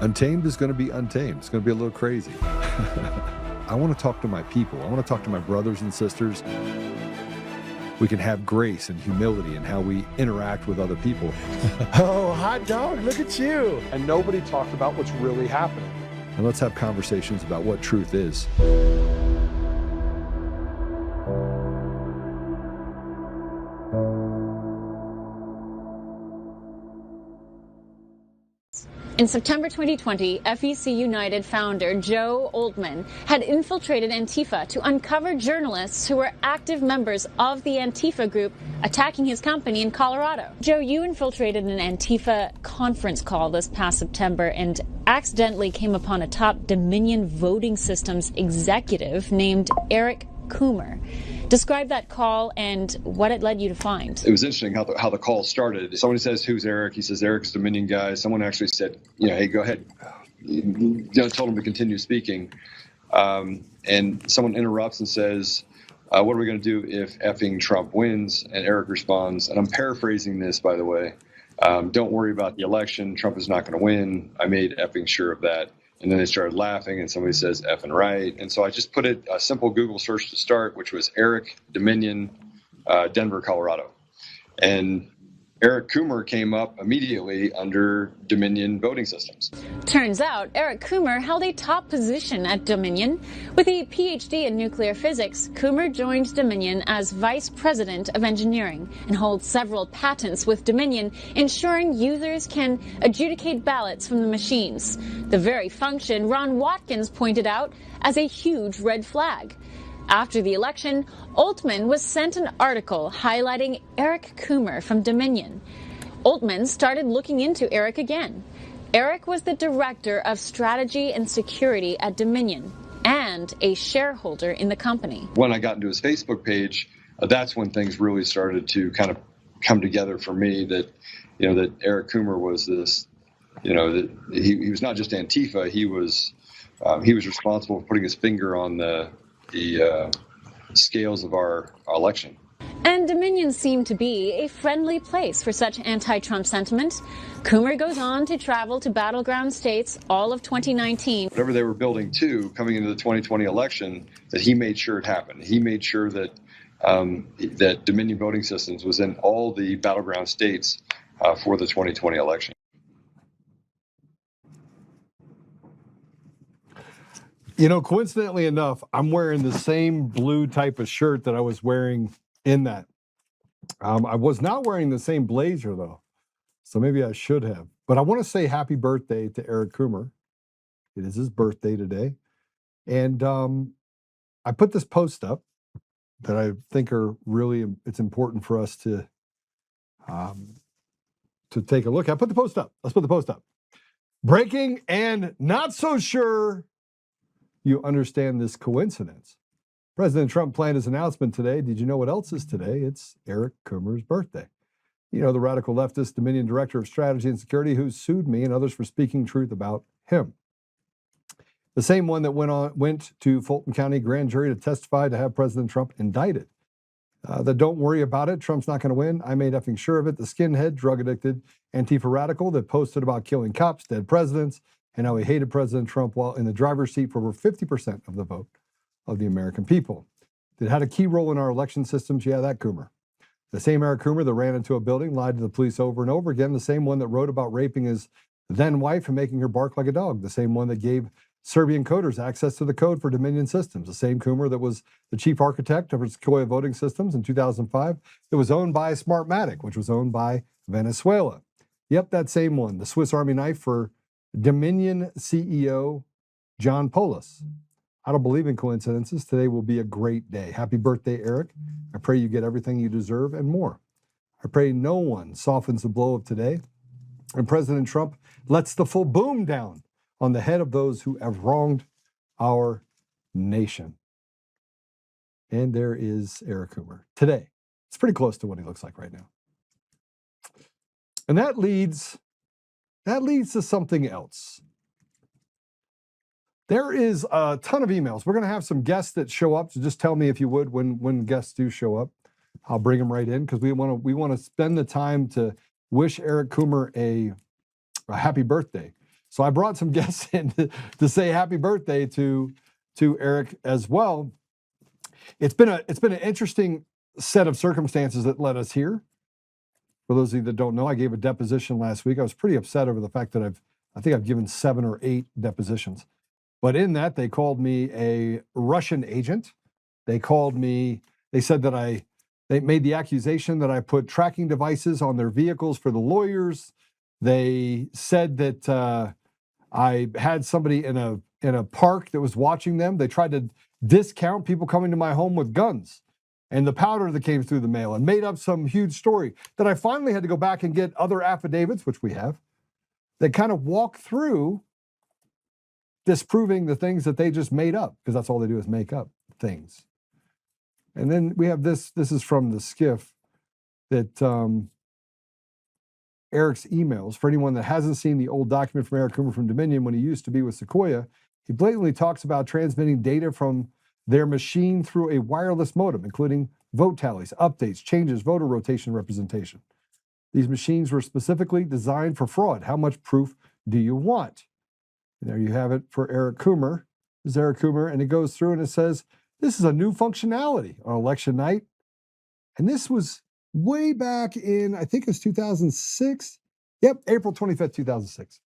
Untamed is going to be untamed. It's going to be a little crazy. I want to talk to my people. I want to talk to my brothers and sisters. We can have grace and humility in how we interact with other people. Oh, hot dog, look at you. And nobody talked about what's really happening. And let's have conversations about what truth is. In September 2020, FEC United founder Joe Oltmann had infiltrated Antifa to uncover journalists who were active members of the Antifa group attacking his company in Colorado. Joe, you infiltrated an Antifa conference call this past September and accidentally came upon a top Dominion voting systems executive named Eric Coomer. Describe that call and what it led you to find. It was interesting how the call started. Somebody says, "Who's Eric?" He says, "Eric's Dominion guy." Someone actually said, "Hey, go ahead." Told him to continue speaking. And someone interrupts and says, "What are we going to do if effing Trump wins?" And Eric responds, and I'm paraphrasing this, by the way, "Don't worry about the election. Trump is not going to win. I made effing sure of that." And then they started laughing, and somebody says effing right. And so I just put a simple Google search to start, which was Eric Dominion, Denver, Colorado. And Eric Coomer came up immediately under Dominion voting systems. Turns out Eric Coomer held a top position at Dominion. With a PhD in nuclear physics, Coomer joined Dominion as vice president of engineering and holds several patents with Dominion, ensuring users can adjudicate ballots from the machines. The very function Ron Watkins pointed out as a huge red flag. After the election, Oltmann was sent an article highlighting Eric Coomer from Dominion. Oltmann started looking into Eric again. Eric was the director of strategy and security at Dominion and a shareholder in the company. When I got into his Facebook page, that's when things really started to kind of come together for me that Eric Coomer was this, that he was not just Antifa, he was responsible for putting his finger on the scales of our election. And Dominion seemed to be a friendly place for such anti-Trump sentiment. Coomer goes on to travel to battleground states all of 2019. Whatever they were building to coming into the 2020 election, that he made sure it happened. He made sure that that Dominion voting systems was in all the battleground states for the 2020 election. Coincidentally enough, I'm wearing the same blue type of shirt that I was wearing in that. I was not wearing the same blazer, though, so maybe I should have. But I want to say happy birthday to Eric Coomer. It is his birthday today. And I put this post up that I think it's important for us to take a look at. Put the post up. Let's put the post up. Breaking and not so sure you understand this coincidence. President Trump planned his announcement today. Did you know what else is today? It's Eric Coomer's birthday. The radical leftist Dominion Director of Strategy and Security who sued me and others for speaking truth about him. The same one that went to Fulton County grand jury to testify to have President Trump indicted. That don't worry about it. Trump's not going to win. I made effing sure of it. The skinhead, drug-addicted Antifa radical that posted about killing cops, dead presidents, and how he hated President Trump while in the driver's seat for over 50% of the vote of the American people. That had a key role in our election systems. Yeah, that Coomer. The same Eric Coomer that ran into a building, lied to the police over and over again. The same one that wrote about raping his then wife and making her bark like a dog. The same one that gave Serbian coders access to the code for Dominion systems. The same Coomer that was the chief architect of Sequoia voting systems in 2005 that was owned by Smartmatic, which was owned by Venezuela. Yep, that same one. The Swiss Army knife for Dominion CEO John Polis. I don't believe in coincidences. Today will be a great day. Happy birthday, Eric. I pray you get everything you deserve and more. I pray no one softens the blow of today and President Trump lets the full boom down on the head of those who have wronged our nation. And there is Eric Coomer today. It's pretty close to what he looks like right now. And that leads to something else. There is a ton of emails. We're going to have some guests that show up. So just tell me if you would when guests do show up. I'll bring them right in because we want to spend the time to wish Eric Coomer a happy birthday. So I brought some guests in to say happy birthday to Eric as well. It's been an interesting set of circumstances that led us here. For those of you that don't know, I gave a deposition last week. I was pretty upset over the fact that I think I've given 7 or 8 depositions. But in that, they called me a Russian agent. They said that they made the accusation that I put tracking devices on their vehicles for the lawyers. They said that I had somebody in a park that was watching them. They tried to discount people coming to my home with guns and the powder that came through the mail, and made up some huge story that I finally had to go back and get other affidavits, which we have, that kind of walk through disproving the things that they just made up, because that's all they do is make up things. And then we have this is from the skiff that Eric's emails. For anyone that hasn't seen the old document from Eric Coomer from Dominion when he used to be with Sequoia, he blatantly talks about transmitting data from their machine through a wireless modem, including vote tallies, updates, changes, voter rotation representation. These machines were specifically designed for fraud. How much proof do you want? And there you have it for Eric Coomer. This is Eric Coomer, and it goes through and it says, this is a new functionality on election night. And this was way back in, I think it was 2006. Yep, April 25th, 2006.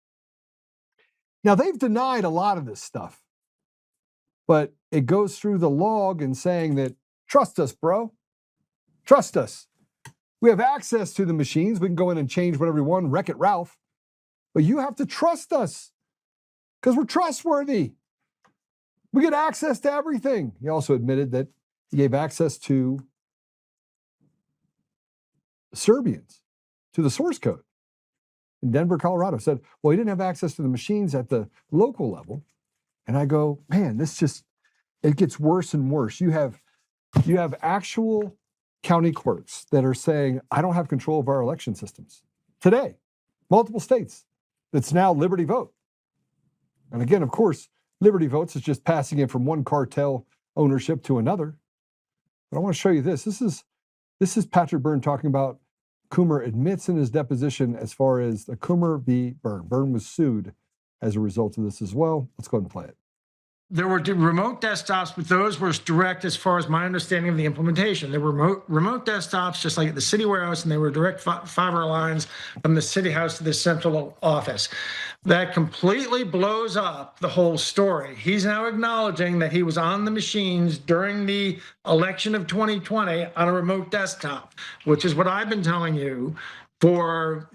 Now, they've denied a lot of this stuff, but it goes through the log and saying that, trust us, bro. Trust us. We have access to the machines. We can go in and change whatever we want, Wreck-It Ralph. But you have to trust us because we're trustworthy. We get access to everything. He also admitted that he gave access to Serbians to the source code in Denver, Colorado. Said, well, he didn't have access to the machines at the local level. And I go, man, it gets worse and worse. You have actual county clerks that are saying, I don't have control of our election systems. Today, multiple states, it's now Liberty Vote. And again, of course, Liberty Votes is just passing it from one cartel ownership to another. But I want to show you this. This is Patrick Byrne talking about Coomer admits in his deposition as far as the Coomer v. Byrne. Byrne was sued as a result of this as well. Let's go ahead and play it. There were remote desktops, but those were direct as far as my understanding of the implementation. There were remote desktops, just like at the city warehouse, and they were direct fiber lines from the city house to the central office. That completely blows up the whole story. He's now acknowledging that he was on the machines during the election of 2020 on a remote desktop, which is what I've been telling you for,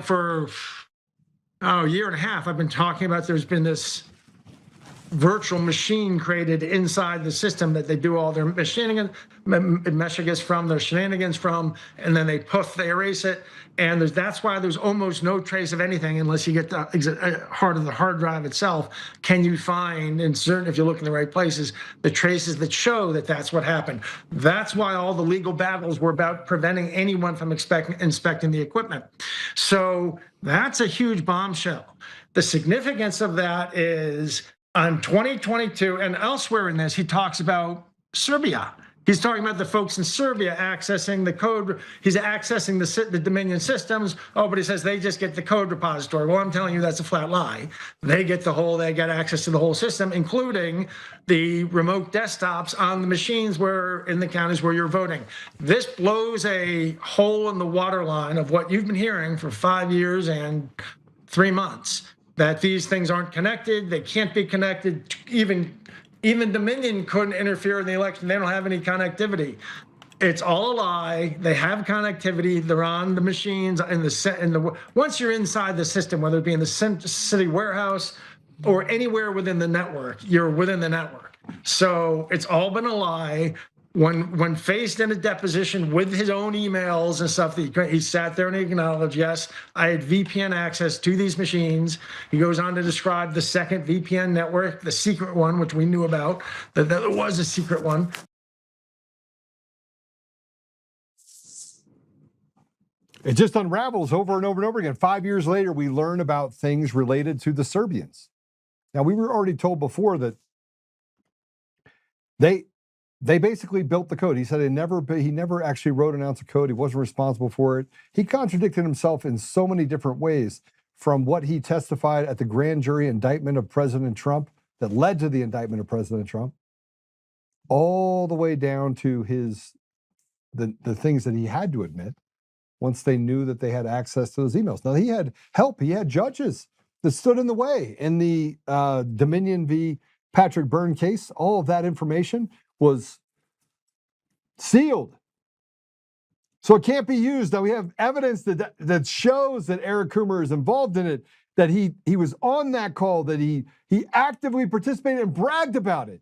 for a year and a half. I've been talking about there's been this virtual machine created inside the system that they do all their shenanigans from, and then they erase it. And that's why there's almost no trace of anything unless you get the heart of the hard drive itself. Can you find, in certain, if you look in the right places, the traces that show that that's what happened? That's why all the legal battles were about preventing anyone from inspecting the equipment. So that's a huge bombshell. The significance of that is, on 2022 and elsewhere in this, he talks about Serbia. He's talking about the folks in Serbia accessing the code. He's accessing the Dominion systems. Oh, but he says they just get the code repository. Well, I'm telling you, that's a flat lie. They get access to the whole system, including the remote desktops on the machines in the counties where you're voting. This blows a hole in the waterline of what you've been hearing for 5 years and 3 months. That these things aren't connected, they can't be connected. Even Dominion couldn't interfere in the election. They don't have any connectivity. It's all a lie. They have connectivity. They're on the machines once you're inside the system, whether it be in the city warehouse or anywhere within the network, you're within the network. So it's all been a lie. When faced in a deposition with his own emails and stuff, he sat there and he acknowledged, yes, I had VPN access to these machines. He goes on to describe the second VPN network, the secret one, which we knew about, that there was a secret one. It just unravels over and over and over again. 5 years later, we learn about things related to the Serbians. Now, we were already told before that they basically built the code. He said he never actually wrote an ounce of code. He wasn't responsible for it. He contradicted himself in so many different ways. from what he testified at the grand jury indictment of President Trump that led to the indictment of President Trump, all the way down to the things that he had to admit once they knew that they had access to those emails. Now, he had help. He had judges that stood in the way in the Dominion v. Patrick Byrne case. All of that information was sealed. So it can't be used. Now we have evidence that shows that Eric Coomer is involved in it, that he was on that call, that he actively participated and bragged about it.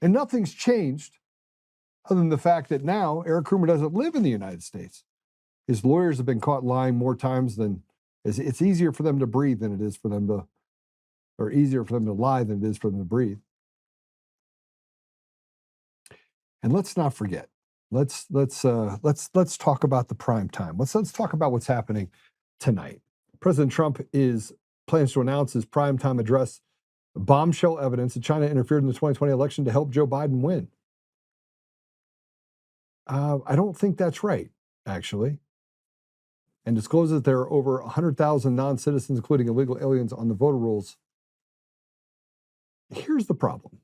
And nothing's changed other than the fact that now Eric Coomer doesn't live in the United States. His lawyers have been caught lying more times than it's easier for them to breathe than it is for them to, or easier for them to lie than it is for them to breathe. And let's not forget. Let's talk about the prime time. Let's talk about what's happening tonight. President Trump plans to announce his primetime address, bombshell evidence that China interfered in the 2020 election to help Joe Biden win. I don't think that's right, actually. And discloses that there are over 100,000 non-citizens, including illegal aliens, on the voter rolls. Here's the problem.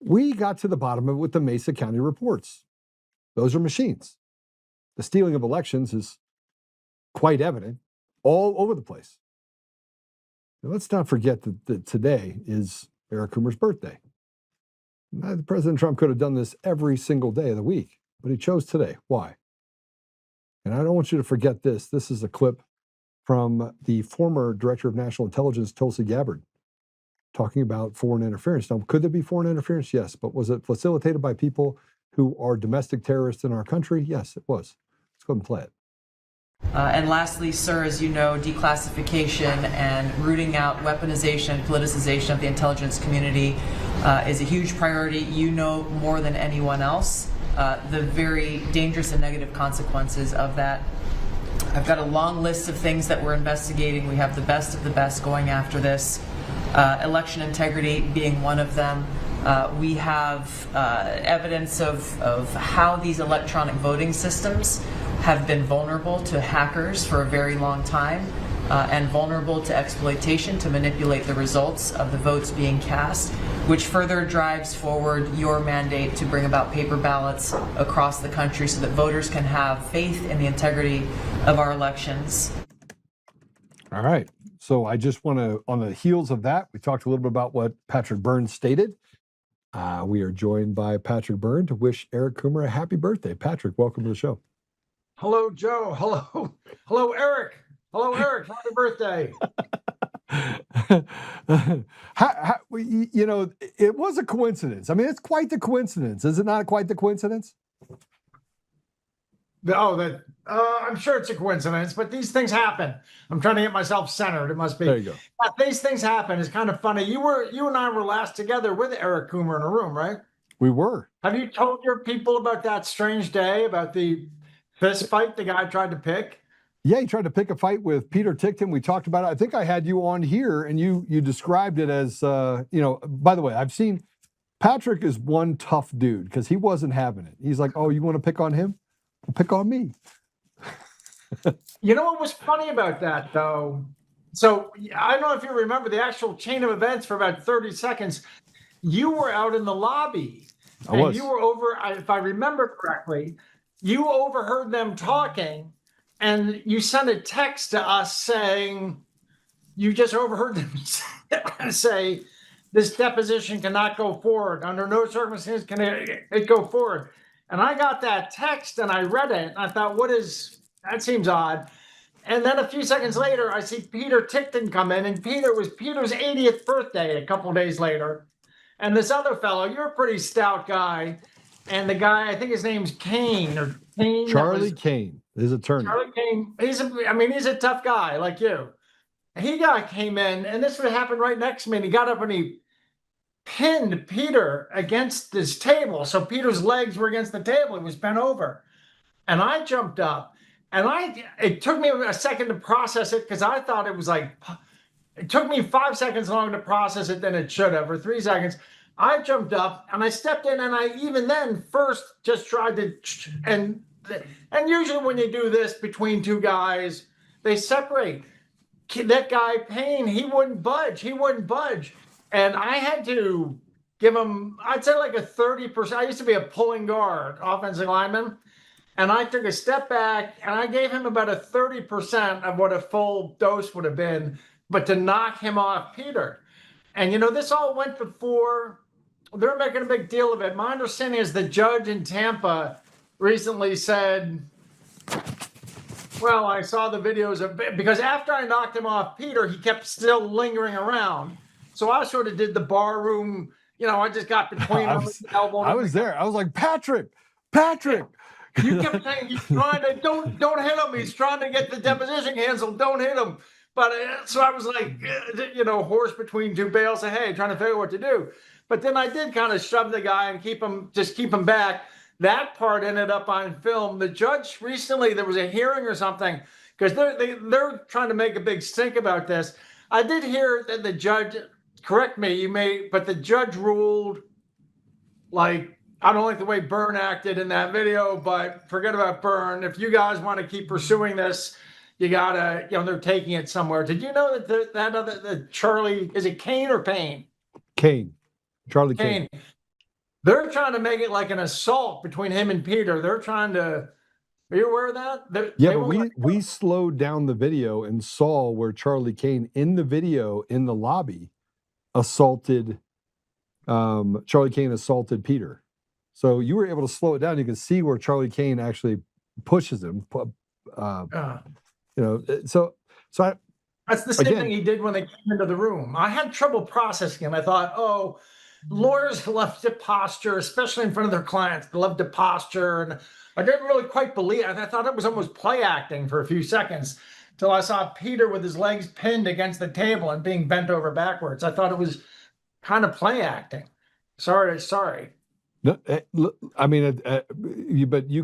We got to the bottom of it with the Mesa County reports. Those are machines. The stealing of elections is quite evident all over the place. Now, let's not forget that today is Eric Coomer's birthday. President Trump could have done this every single day of the week, but he chose today. Why? And I don't want you to forget this. This is a clip from the former Director of National Intelligence, Tulsi Gabbard, talking about foreign interference. Now, could there be foreign interference? Yes. But was it facilitated by people who are domestic terrorists in our country? Yes, it was. Let's go ahead and play it. And lastly, sir, as you know, declassification and rooting out weaponization, politicization of the intelligence community is a huge priority. You know more than anyone else the very dangerous and negative consequences of that. I've got a long list of things that we're investigating. We have the best of the best going after this. Election integrity being one of them. We have evidence of how these electronic voting systems have been vulnerable to hackers for a very long time and vulnerable to exploitation to manipulate the results of the votes being cast, which further drives forward your mandate to bring about paper ballots across the country so that voters can have faith in the integrity of our elections. All right. So I just want to, on the heels of that, we talked a little bit about what Patrick Byrne stated. We are joined by Patrick Byrne to wish Eric Coomer a happy birthday. Patrick, welcome to the show. Hello, Joe. Hello, Eric. Hello, Eric. Happy birthday. You know, it was a coincidence. I mean, it's quite the coincidence. Is it not quite the coincidence? I'm sure it's a coincidence, but these things happen. I'm trying to get myself centered. It must be. There you go. But these things happen. It's kind of funny. You and I were last together with Eric Coomer in a room, right? We were. Have you told your people about that strange day, about the fist fight the guy tried to pick? Yeah, he tried to pick a fight with Peter Ticktin. We talked about it. I think I had you on here, and you described it as, by the way, I've seen Patrick is one tough dude because he wasn't having it. He's like, oh, you want to pick on him? Well, pick on me. You know what was funny about that, though? So I don't know if you remember the actual chain of events for about 30 seconds. You were out in the lobby. I was. You were over, if I remember correctly, you overheard them talking, and you sent a text to us saying you just overheard them say this deposition cannot go forward. Under no circumstances can it go forward. And I got that text and I read it and I thought, that seems odd. And then a few seconds later, I see Peter Ticktin come in, and Peter's 80th birthday a couple days later. And this other fellow, you're a pretty stout guy. And the guy, I think his name's Kane. Charlie Kane, his attorney. Charlie Kane, he's a tough guy like you. He came in, and this would happen right next to me, and he got up and he pinned Peter against this table. So Peter's legs were against the table. He was bent over. And I jumped up, and it took me a second to process it because I thought it was it took me 5 seconds longer to process it than it should have, or 3 seconds. I jumped up and I stepped in, and I even then first just tried to, and And usually when you do this between two guys, they separate. That guy Payne, he wouldn't budge. And I had to give him, I'd say like a 30%. I used to be a pulling guard, offensive lineman. And I took a step back and I gave him about a 30% of what a full dose would have been, but to knock him off Peter. And, this all went before, they're making a big deal of it. My understanding is the judge in Tampa recently said, well, I saw the videos because after I knocked him off Peter, he kept still lingering around. So I sort of did the bar room, I just got between him. I was there. I was like, Patrick. You kept saying he's trying to don't hit him. He's trying to get the deposition canceled. Don't hit him. But so I was like, horse between two bales of hay, trying to figure out what to do. But then I did kind of shove the guy and keep him back. That part ended up on film. The judge recently, there was a hearing or something, because they're trying to make a big stink about this. I did hear that the judge, correct me, but the judge ruled, like, I don't like the way Byrne acted in that video, but forget about Byrne. If you guys want to keep pursuing this, you gotta, they're taking it somewhere. Did you know that the Charlie, is it Kane or Payne? Kane. Charlie Kane. They're trying to make it like an assault between him and Peter. They're trying to, are you aware of that? But we slowed down the video and saw where Charlie Kane in the video in the lobby assaulted, Charlie Kane assaulted Peter. So you were able to slow it down. You can see where Charlie Kane actually pushes him. So that's the same thing he did when they came into the room. I had trouble processing him. I thought, lawyers love to posture, especially in front of their clients. They love to posture, and I didn't really quite believe it. I thought it was almost play acting for a few seconds until I saw Peter with his legs pinned against the table and being bent over backwards. I thought it was kind of play acting. Sorry. No, I mean, but you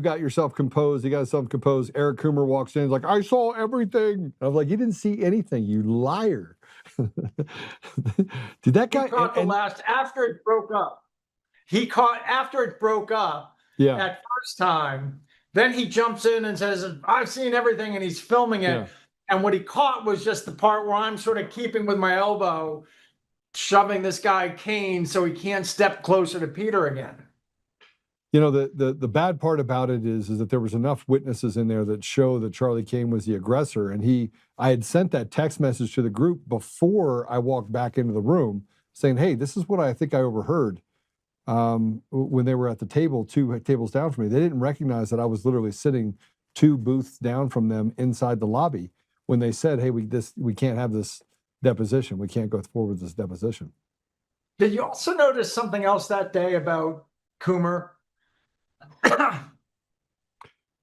got yourself composed. You got yourself composed. Eric Coomer walks in, he's like, I saw everything. I was like, you didn't see anything, you liar. Did that guy? After it broke up. After it broke up. Yeah. That first time, then he jumps in and says, I've seen everything, and he's filming it. Yeah. And what he caught was just the part where I'm sort of keeping with my elbow, shoving this guy Kane so he can't step closer to Peter again. The bad part about it is that there was enough witnesses in there that show that Charlie Kane was the aggressor. And I had sent that text message to the group before I walked back into the room saying, hey, this is what I think I overheard when they were at the table, 2 tables down from me. They didn't recognize that I was literally sitting 2 booths down from them inside the lobby when they said, hey, we can't have this deposition. We can't go forward with this deposition. Did you also notice something else that day about Coomer?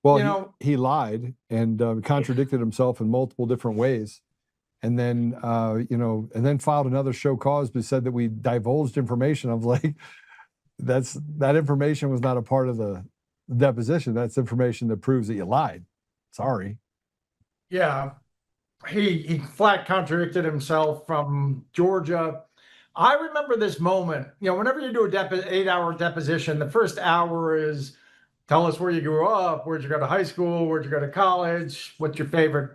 Well, he lied and contradicted himself in multiple different ways, and then filed another show cause, but said that we divulged information. I was like, that information was not a part of the deposition. That's information that proves that you lied. Sorry. Yeah. He flat contradicted himself from Georgia. I remember this moment, whenever you do a 8-hour deposition, the first hour is tell us where you grew up, where'd you go to high school, where'd you go to college, what's your favorite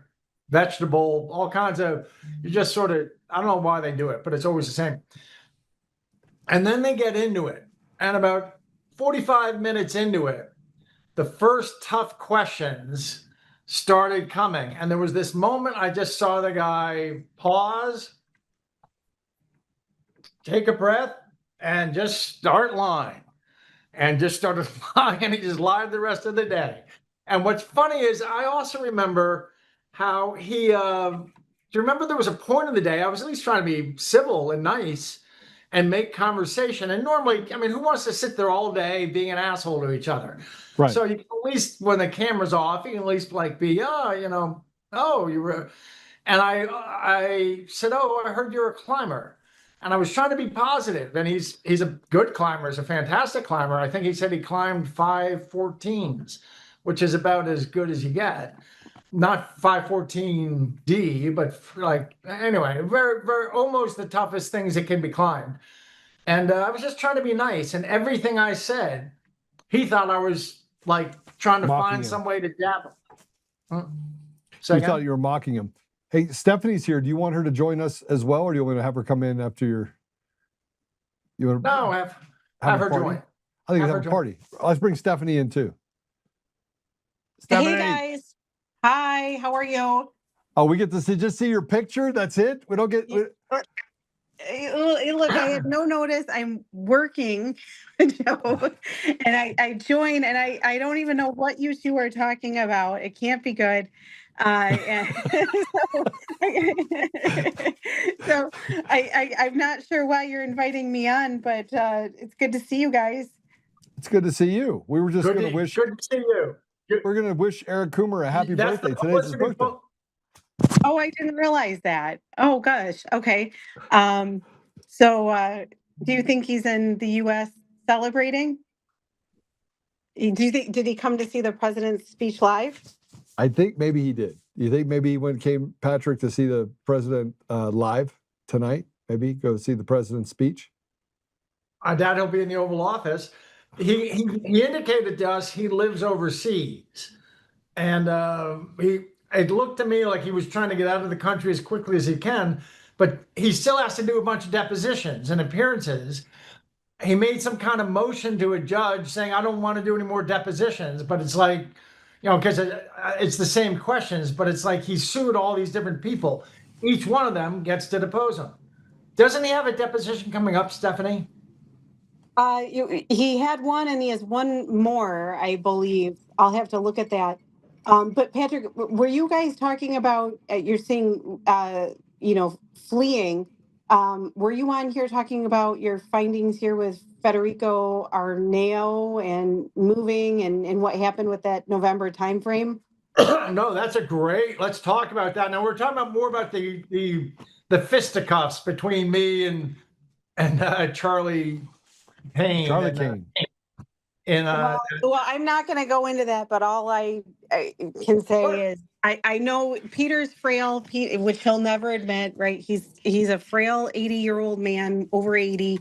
vegetable, all kinds of, you just sort of, I don't know why they do it, but it's always the same. And then they get into it. And about 45 minutes into it, the first tough questions started coming. And there was this moment I just saw the guy pause, take a breath, and just start lying. And just started lying, and he just lied the rest of the day. And what's funny is I also remember how he, do you remember there was a point of the day, I was at least trying to be civil and nice and make conversation. And normally, I mean, who wants to sit there all day being an asshole to each other? Right. So you can at least, when the camera's off, you can at least like be, you were, and I said, I heard you're a climber. And I was trying to be positive, and he's a good climber. He's a fantastic climber. I think he said he climbed 514s, which is about as good as you get. Not 514D, but anyway, very, very, almost the toughest things that can be climbed. And I was just trying to be nice, and everything I said, he thought I was like trying to Mocking find him. some way to jab him. We thought you were mocking him. Hey, Stephanie's here. Do you want her to join us as well, or do you want to have her come in after your? You want to? No, have her party? join. I think we Have have her a party. Let's bring Stephanie in too. Stephanie. Hey guys. Hi, how are you? Oh, we get to see your picture. That's it. We don't get. Look, I had no notice. I'm working, Joe, and I joined, and I don't even know what you two are talking about. It can't be good. And so I'm not sure why you're inviting me on, but it's good to see you guys. It's good to see you. We were just going to wish. Good to see you. We're going to wish Eric Coomer a happy birthday. Today's his birthday. Oh, I didn't realize that. Oh gosh. Okay. So do you think he's in the US celebrating? Do you think did he come to see the president's speech live? I think maybe he did. You think maybe he came, Patrick, to see the president live tonight? Maybe go see the president's speech? I doubt he'll be in the Oval Office. He indicated to us he lives overseas. And it looked to me like he was trying to get out of the country as quickly as he can, but he still has to do a bunch of depositions and appearances. He made some kind of motion to a judge saying, I don't want to do any more depositions, but it's like, because it's the same questions, but it's like he sued all these different people. Each one of them gets to depose him. Doesn't he have a deposition coming up, Stephanie? He had one and he has one more, I believe. I'll have to look at that. But Patrick, were you guys talking about, you're saying, fleeing. Were you on here talking about your findings here with Federico Arnao and moving and what happened with that November timeframe? No, that's let's talk about that. Now we're talking about more about the fisticuffs between me and Charlie Payne. Kane. Well, I'm not going to go into that, but all I can say is I know Peter's frail, which he'll never admit, right? He's a frail 80-year-old man, over 80.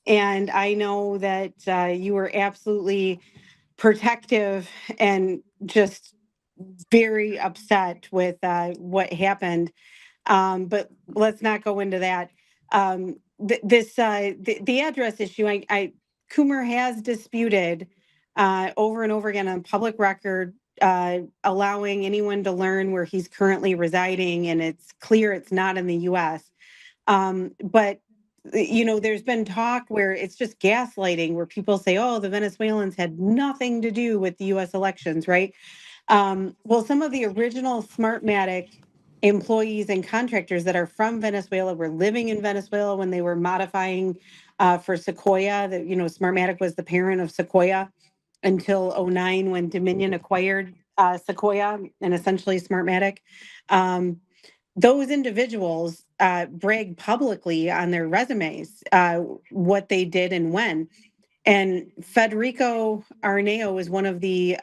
And I know that you were absolutely protective and just very upset with what happened. But let's not go into that. The address issue, Coomer has disputed over and over again on public record, allowing anyone to learn where he's currently residing, and it's clear it's not in the U.S. But there's been talk where it's just gaslighting, where people say, "Oh, the Venezuelans had nothing to do with the U.S. elections," right? Well, some of the original Smartmatic employees and contractors that are from Venezuela were living in Venezuela when they were modifying for Sequoia. Smartmatic was the parent of Sequoia until 2009 when Dominion acquired Sequoia and essentially Smartmatic. Those individuals brag publicly on their resumes what they did and when. And Federico Arnao is one of the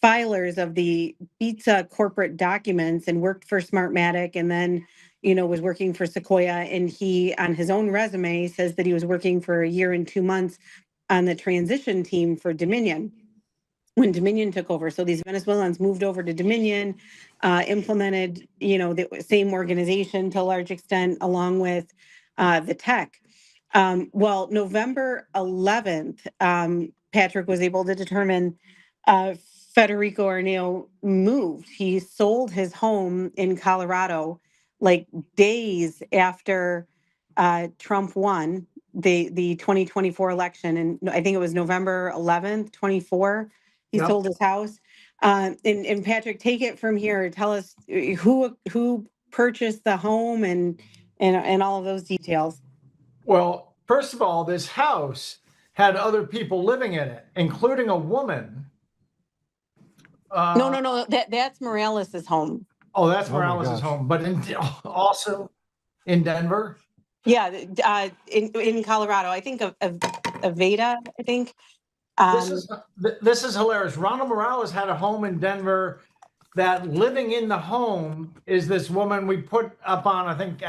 filers of the pizza corporate documents and worked for Smartmatic and then, was working for Sequoia. And he, on his own resume, says that he was working for a year and 2 months on the transition team for Dominion when Dominion took over. So these Venezuelans moved over to Dominion, implemented, the same organization to a large extent, along with the tech. Well, November 11th, Patrick was able to determine Federico Arnao moved. He sold his home in Colorado like days after Trump won the 2024 election. And I think it was November 11th, 24. He sold his house. And Patrick, take it from here. Tell us who purchased the home and all of those details. Well, first of all, this house had other people living in it, including a woman. No. That's Morales' home. Oh, that's Morales' home, but also in Denver. Yeah, in Colorado, I think of Aveda. I think this is hilarious. Ronald Morales had a home in Denver. That living in the home is this woman we put up on. I think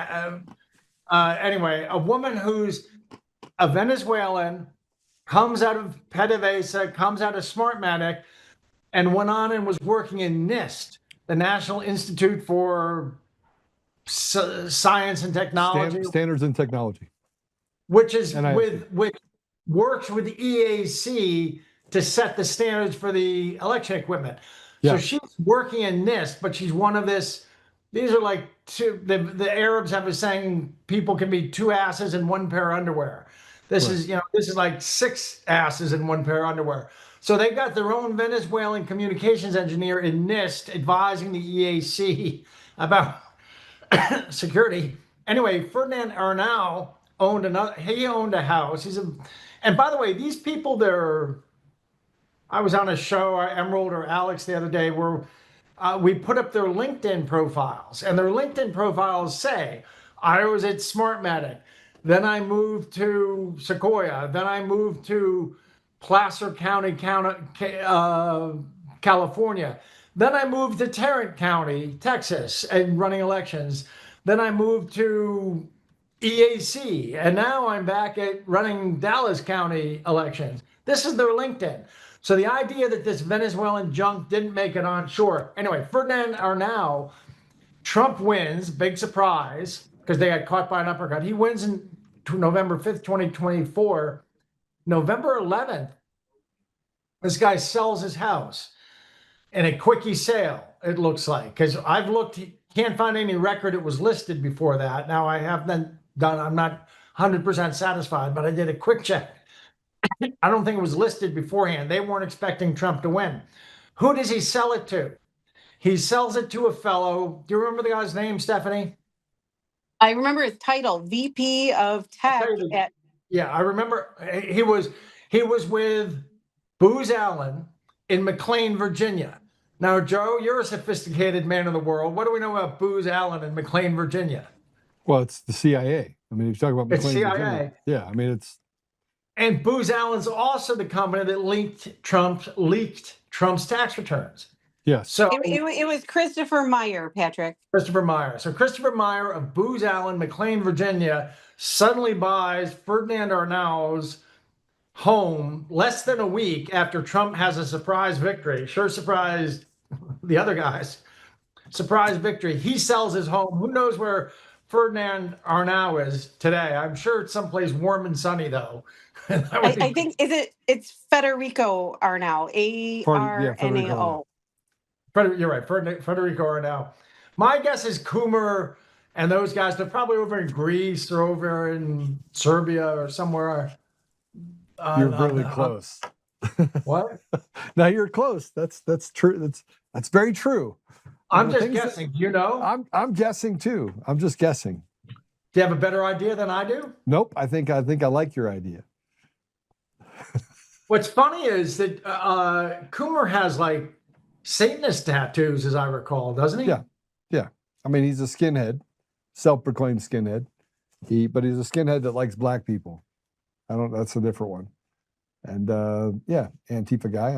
anyway, a woman who's a Venezuelan comes out of PDVSA, comes out of Smartmatic, and went on and was working in NIST, the National Institute for Science and Technology, Standards and Technology, which is NIST. which works with the EAC to set the standards for the election equipment. Yeah. So she's working in NIST, but she's one of this. These are like two. The Arabs have a saying: people can be two asses in one pair of underwear. This is, this is like six asses in one pair of underwear. So they got their own Venezuelan communications engineer in NIST advising the EAC about security. Anyway, Ferdinand Arnau owned a house. And by the way, these people, I was on a show, Emerald or Alex the other day, where we put up their LinkedIn profiles, and their LinkedIn profiles say, I was at Smartmatic, then I moved to Sequoia, then I moved to Placer County, California. Then I moved to Tarrant County, Texas, and running elections. Then I moved to EAC, and now I'm back at running Dallas County elections. This is their LinkedIn. So the idea that this Venezuelan junk didn't make it on shore. Anyway, Ferdinand Arnau, Trump wins, big surprise, because they got caught by an uppercut. He wins in November 5th, 2024. November 11th, this guy sells his house in a quickie sale, it looks like. Because I've looked, can't find any record it was listed before that. Now I haven't done, I'm not 100% satisfied, but I did a quick check. I don't think it was listed beforehand. They weren't expecting Trump to win. Who does he sell it to? He sells it to a fellow. Do you remember the guy's name, Stephanie? I remember his title, VP of Tech. Yeah, I remember he was with Booz Allen in McLean, Virginia. Now, Joe, you're a sophisticated man of the world. What do we know about Booz Allen in McLean, Virginia? Well, it's the CIA. I mean, if you talk about McLean, it's CIA. Virginia, yeah, I mean, it's. And Booz Allen's also the company that leaked Trump's tax returns. Yes. So it was Christopher Meyer, Patrick. Christopher Meyer. So Christopher Meyer of Booz Allen, McLean, Virginia, suddenly buys Ferdinand Arnau's home less than a week after Trump has a surprise victory. Sure surprised the other guys. Surprise victory. He sells his home. Who knows where Ferdinand Arnau is today? I'm sure it's someplace warm and sunny, though. I think it's Federico Arnau, Arnao. You're right, Federico Arnau. My guess is Coomer and those guys, they're probably over in Greece or over in Serbia or somewhere. You're really close. What? Now you're close. That's true. That's very true. I'm just guessing. Do you know? I'm guessing too. I'm just guessing. Do you have a better idea than I do? Nope. I think I like your idea. What's funny is that Coomer has like Satanist tattoos, as I recall, doesn't he? Yeah. Yeah. I mean, he's a skinhead, self-proclaimed skinhead. But he's a skinhead that likes black people. That's a different one. And Antifa guy.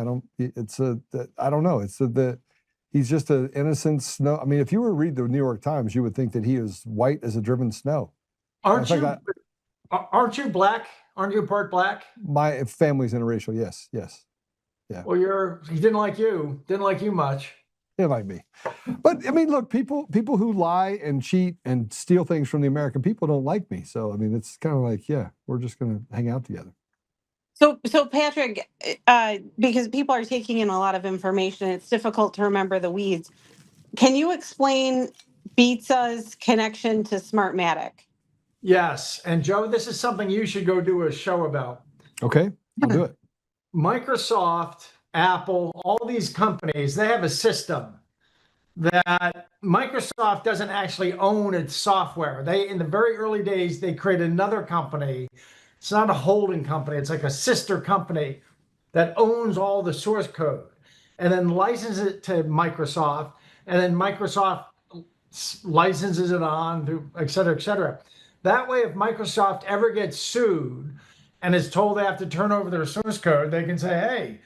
I don't know. He's just an innocent snow. I mean, if you were to read the New York Times, you would think that he is white as a driven snow. Aren't you black? Aren't you part black? My family's interracial. Yes. Yeah. Well, he didn't like you. Didn't like you much. He didn't like me. But I mean, look, people who lie and cheat and steal things from the American people don't like me. So I mean, it's kind of like, yeah, we're just gonna hang out together. So Patrick, because people are taking in a lot of information, it's difficult to remember the weeds. Can you explain Beatsa's connection to Smartmatic? Yes, and Joe, this is something you should go do a show about. Okay, I'll do it. Microsoft, Apple, all these companies, they have a system that Microsoft doesn't actually own its software. In the very early days, they created another company. It's not a holding company. It's like a sister company that owns all the source code and then licenses it to Microsoft. And then Microsoft licenses it on to et cetera, et cetera. That way, if Microsoft ever gets sued and is told they have to turn over their source code, they can say, hey,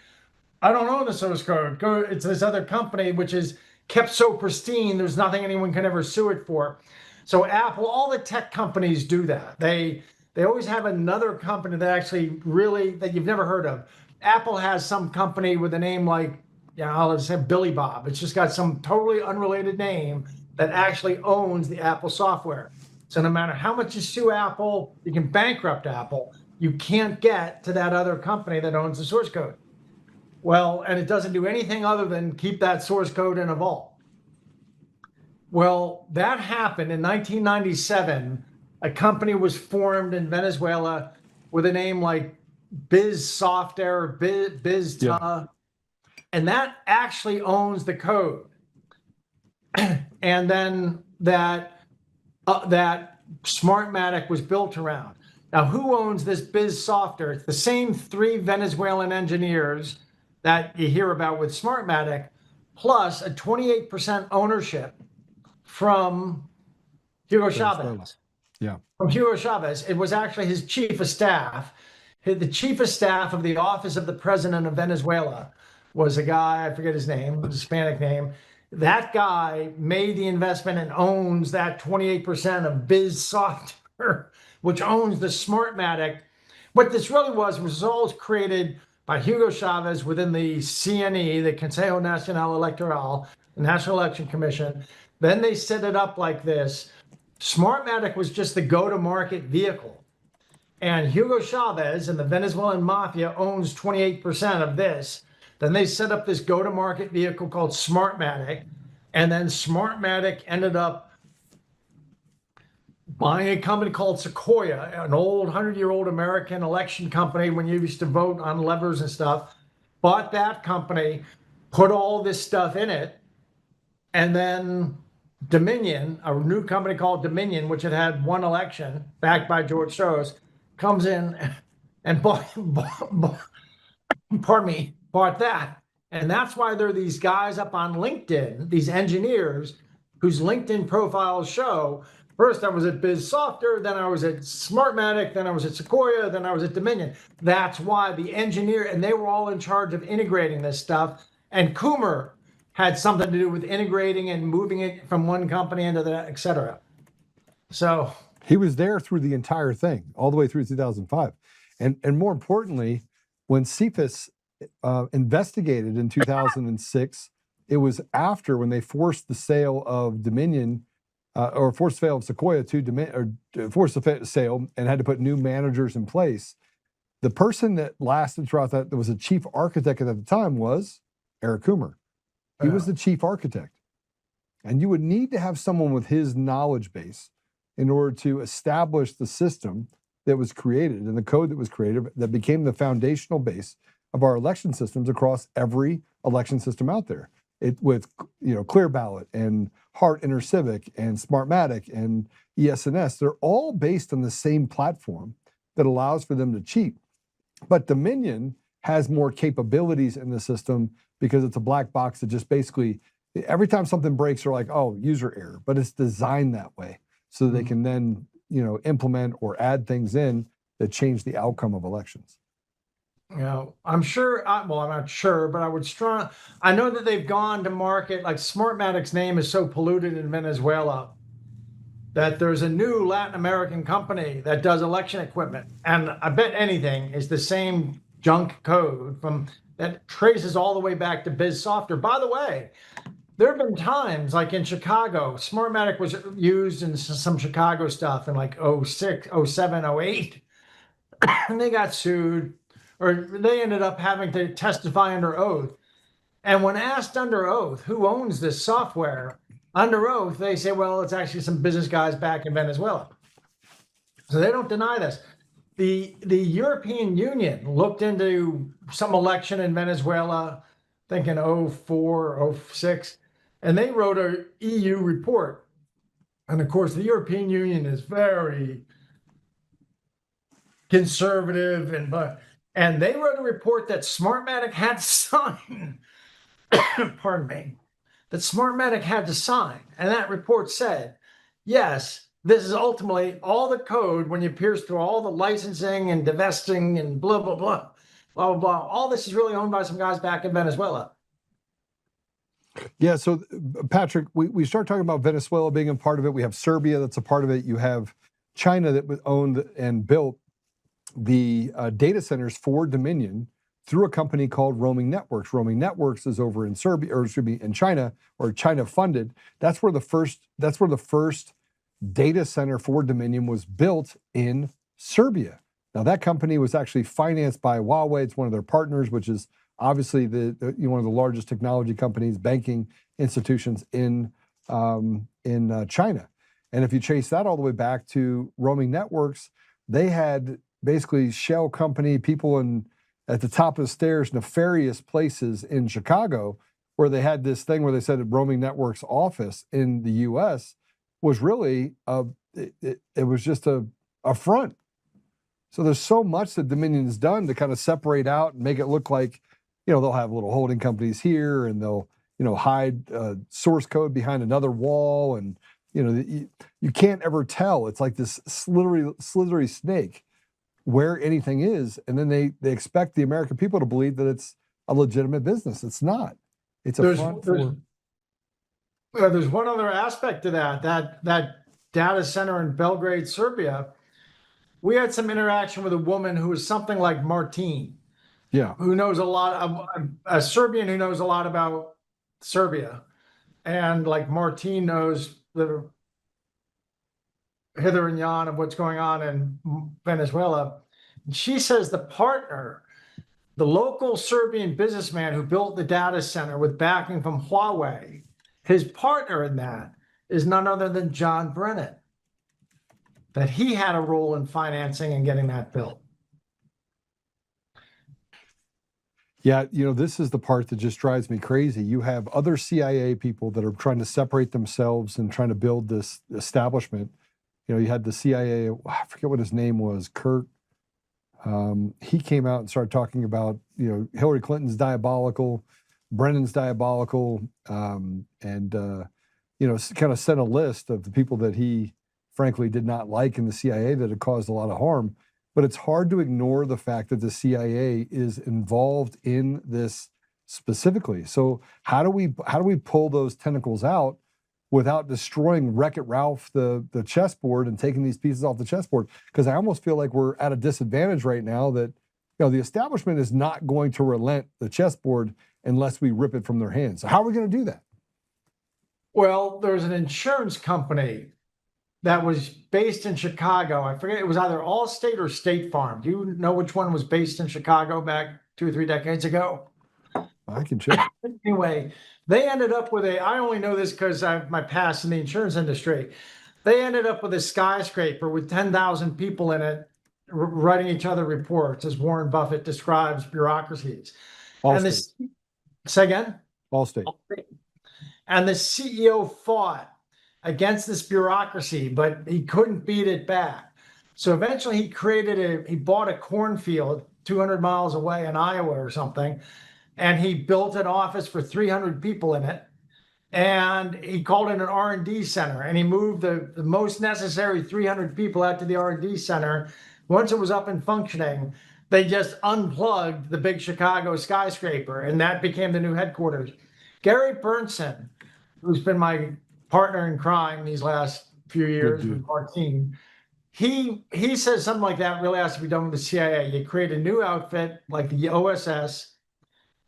I don't own the source code. It's this other company, which is kept so pristine, there's nothing anyone can ever sue it for. So Apple, all the tech companies do that. They they always have another company that actually really, that you've never heard of. Apple has some company with a name like, I'll say Billy Bob. It's just got some totally unrelated name that actually owns the Apple software. So no matter how much you sue Apple, you can bankrupt Apple, you can't get to that other company that owns the source code. Well, and it doesn't do anything other than keep that source code in a vault. Well, that happened in 1997. A company was formed in Venezuela with a name like BizSoftware, BizTA, and that actually owns the code. And then that Smartmatic was built around. Now, who owns this BizSoftware? It's the same 3 Venezuelan engineers that you hear about with Smartmatic, plus a 28% ownership from Hugo Chavez. Yeah. From Hugo Chavez. It was actually his chief of staff. The chief of staff of the office of the president of Venezuela was a guy, I forget his name, a Hispanic name. That guy made the investment and owns that 28% of BizSoftware, which owns the Smartmatic. What this really was all created by Hugo Chavez within the CNE, the Consejo Nacional Electoral, the National Election Commission. Then they set it up like this. Smartmatic was just the go-to-market vehicle. And Hugo Chavez and the Venezuelan mafia owns 28% of this. Then they set up this go-to-market vehicle called Smartmatic. And then Smartmatic ended up buying a company called Sequoia, an old 100-year-old American election company when you used to vote on levers and stuff. Bought that company, put all this stuff in it, and then Dominion, a new company called Dominion, which had one election backed by George Soros, comes in and bought that. And that's why there are these guys up on LinkedIn, these engineers whose LinkedIn profiles show, first I was at BizSoftware, then I was at Smartmatic, then I was at Sequoia, then I was at Dominion. That's why the engineer, and they were all in charge of integrating this stuff. And Coomer had something to do with integrating and moving it from one company into that, et cetera. So he was there through the entire thing, all the way through 2005. And more importantly, when CFIUS investigated in 2006, it was after when they forced the sale of Dominion, or forced the sale of Sequoia to Dominion, or forced the sale and had to put new managers in place. The person that lasted throughout that was a chief architect at the time was Eric Coomer. He was the chief architect. And you would need to have someone with his knowledge base in order to establish the system that was created and the code that was created that became the foundational base of our election systems across every election system out there. It with Clear Ballot and Hart InterCivic and Smartmatic and ES&S, they're all based on the same platform that allows for them to cheat. But Dominion has more capabilities in the system because it's a black box that just basically, every time something breaks, they're like, oh, user error. But it's designed that way so they can then, implement or add things in that change the outcome of elections. I'm sure, I'm not sure, but I know that they've gone to market, like Smartmatic's name is so polluted in Venezuela that there's a new Latin American company that does election equipment. And I bet anything is the same junk code that traces all the way back to BizSoftware. By the way, there have been times like in Chicago, Smartmatic was used in some Chicago stuff in like 06, 07, 08, and they got sued, or they ended up having to testify under oath. And when asked under oath, who owns this software, under oath, they say, well, it's actually some business guys back in Venezuela. So they don't deny this. The European Union looked into some election in Venezuela, thinking 04, 06, and they wrote an EU report. And of course, the European Union is very conservative, and they wrote a report that Smartmatic had to sign. Pardon me. That Smartmatic had to sign. And that report said, yes, this is ultimately all the code when you pierce through all the licensing and divesting and blah, blah, blah, blah, blah, blah. All this is really owned by some guys back in Venezuela. Yeah, so Patrick, we start talking about Venezuela being a part of it. We have Serbia that's a part of it. You have China that owned and built the data centers for Dominion through a company called Roaming Networks. Roaming Networks is over in Serbia, or should be in China, or China funded. That's where the first data center for Dominion was built, in Serbia. Now that company was actually financed by Huawei. It's one of their partners, which is obviously one of the largest technology companies, banking institutions in China. And if you chase that all the way back to Roaming Networks, they had basically shell company people at the top of the stairs, nefarious places in Chicago, where they had this thing where they said Roaming Networks office in the U.S. was really it was just a front. So there's so much that Dominion has done to kind of separate out and make it look like, they'll have little holding companies here, and they'll hide source code behind another wall, and you can't ever tell. It's like this slithery snake where anything is, and then they expect the American people to believe that it's a legitimate business. It's not. It's a front for. There's one other aspect to that data center in Belgrade, Serbia. We had some interaction with a woman who was something like Martine, who knows a lot, a Serbian who knows a lot about Serbia, and like Martine knows the hither and yon of what's going on in Venezuela. And she says the partner, the local Serbian businessman who built the data center with backing from Huawei, his partner in that is none other than John Brennan, that he had a role in financing and getting that built. Yeah, this is the part that just drives me crazy. You have other CIA people that are trying to separate themselves and trying to build this establishment. You had the CIA, I forget what his name was, Kurt. He came out and started talking about, Hillary Clinton's diabolical, Brennan's diabolical, and kind of sent a list of the people that he frankly did not like in the CIA that had caused a lot of harm. But it's hard to ignore the fact that the CIA is involved in this specifically. So how do we pull those tentacles out without destroying Wreck-It Ralph, the chessboard, and taking these pieces off the chessboard? Because I almost feel like we're at a disadvantage right now that the establishment is not going to relent the chessboard unless we rip it from their hands. So how are we going to do that? Well, there's an insurance company that was based in Chicago. I forget, it was either Allstate or State Farm. Do you know which one was based in Chicago back 2 or 3 decades ago? I can check. Anyway, they ended up with I only know this because I have my past in the insurance industry. They ended up with a skyscraper with 10,000 people in it, writing each other reports, as Warren Buffett describes bureaucracies. Allstate. Say again? Allstate. And the CEO fought against this bureaucracy, but he couldn't beat it back. So eventually he bought a cornfield 200 miles away in Iowa or something, and he built an office for 300 people in it, and he called it an R&D center, and he moved the most necessary 300 people out to the R&D center. Once it was up and functioning, they just unplugged the big Chicago skyscraper, and that became the new headquarters. Gary Bernson, who's been my partner in crime these last few years with Martine, he says something like that really has to be done with the CIA. You create a new outfit like the OSS,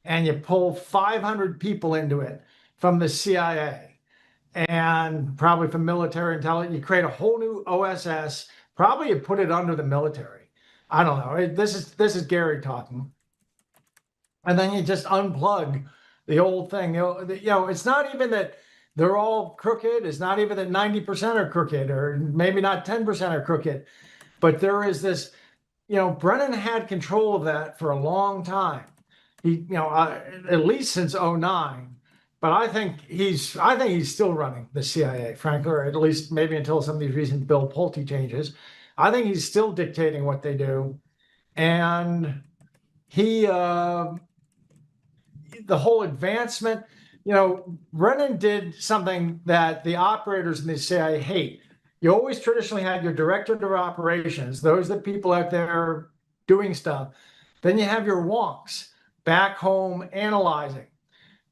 and you pull 500 people into it from the CIA and probably from military intelligence. You create a whole new OSS. Probably you put it under the military. I don't know. This is Gary talking. And then you just unplug the old thing. It's not even that they're all crooked. It's not even that 90% are crooked, or maybe not 10% are crooked. But there is this, Brennan had control of that for a long time. He, at least since 2009. But I think he's still running the CIA, frankly, or at least maybe until some of these recent Bill Pulte changes. I think he's still dictating what they do. And the whole advancement, Brennan did something that the operators in the CIA hate. You always traditionally had your director of operations, those are the people out there doing stuff. Then you have your wonks back home analyzing.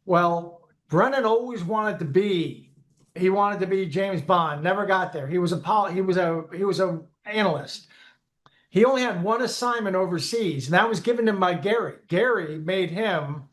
Well, Brennan always wanted to be he wanted to be James Bond. Never got there. He was a analyst. He only had one assignment overseas, and that was given to him by Gary. Gary made him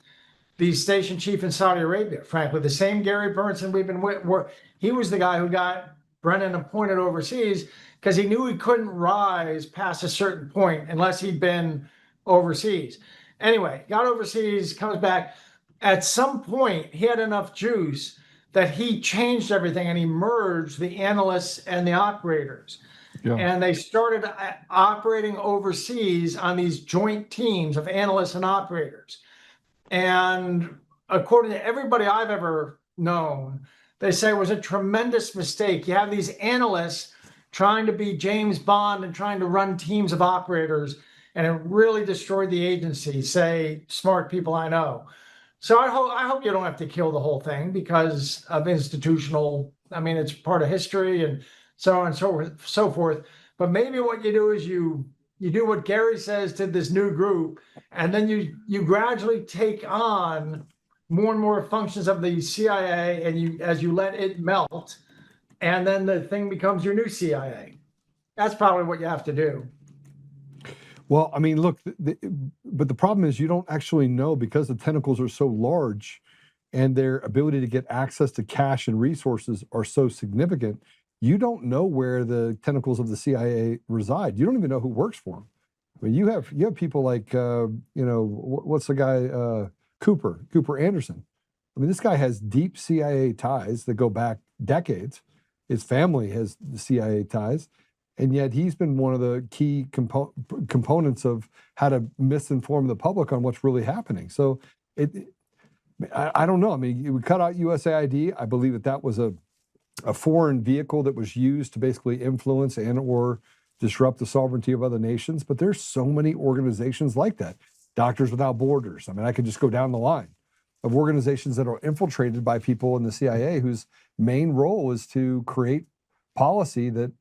the station chief in Saudi Arabia. Frankly, the same Gary Burnson we've been with. He was the guy who got Brennan appointed overseas because he knew he couldn't rise past a certain point unless he'd been overseas. Anyway, got overseas, comes back. At some point, he had enough juice that he changed everything and he merged the analysts and the operators. Yeah. And they started operating overseas on these joint teams of analysts and operators. And according to everybody I've ever known, they say it was a tremendous mistake. You have these analysts trying to be James Bond and trying to run teams of operators, and it really destroyed the agency, say smart people I know. So I hope you don't have to kill the whole thing because of institutional, I mean, it's part of history and so on and so forth. But maybe what you do is you do what Gary says to this new group, and then you gradually take on more and more functions of the CIA, and as you let it melt, and then the thing becomes your new CIA. That's probably what you have to do. Well, I mean, look, but the problem is you don't actually know, because the tentacles are so large and their ability to get access to cash and resources are so significant. You don't know where the tentacles of the CIA reside. You don't even know who works for them. I mean, you have people like, what's the guy, Cooper Anderson. I mean, this guy has deep CIA ties that go back decades. His family has CIA ties. And yet he's been one of the key components of how to misinform the public on what's really happening. So I don't know. I mean, we cut out USAID. I believe that was a foreign vehicle that was used to basically influence and or disrupt the sovereignty of other nations. But there's so many organizations like that. Doctors Without Borders. I mean, I could just go down the line of organizations that are infiltrated by people in the CIA whose main role is to create policy that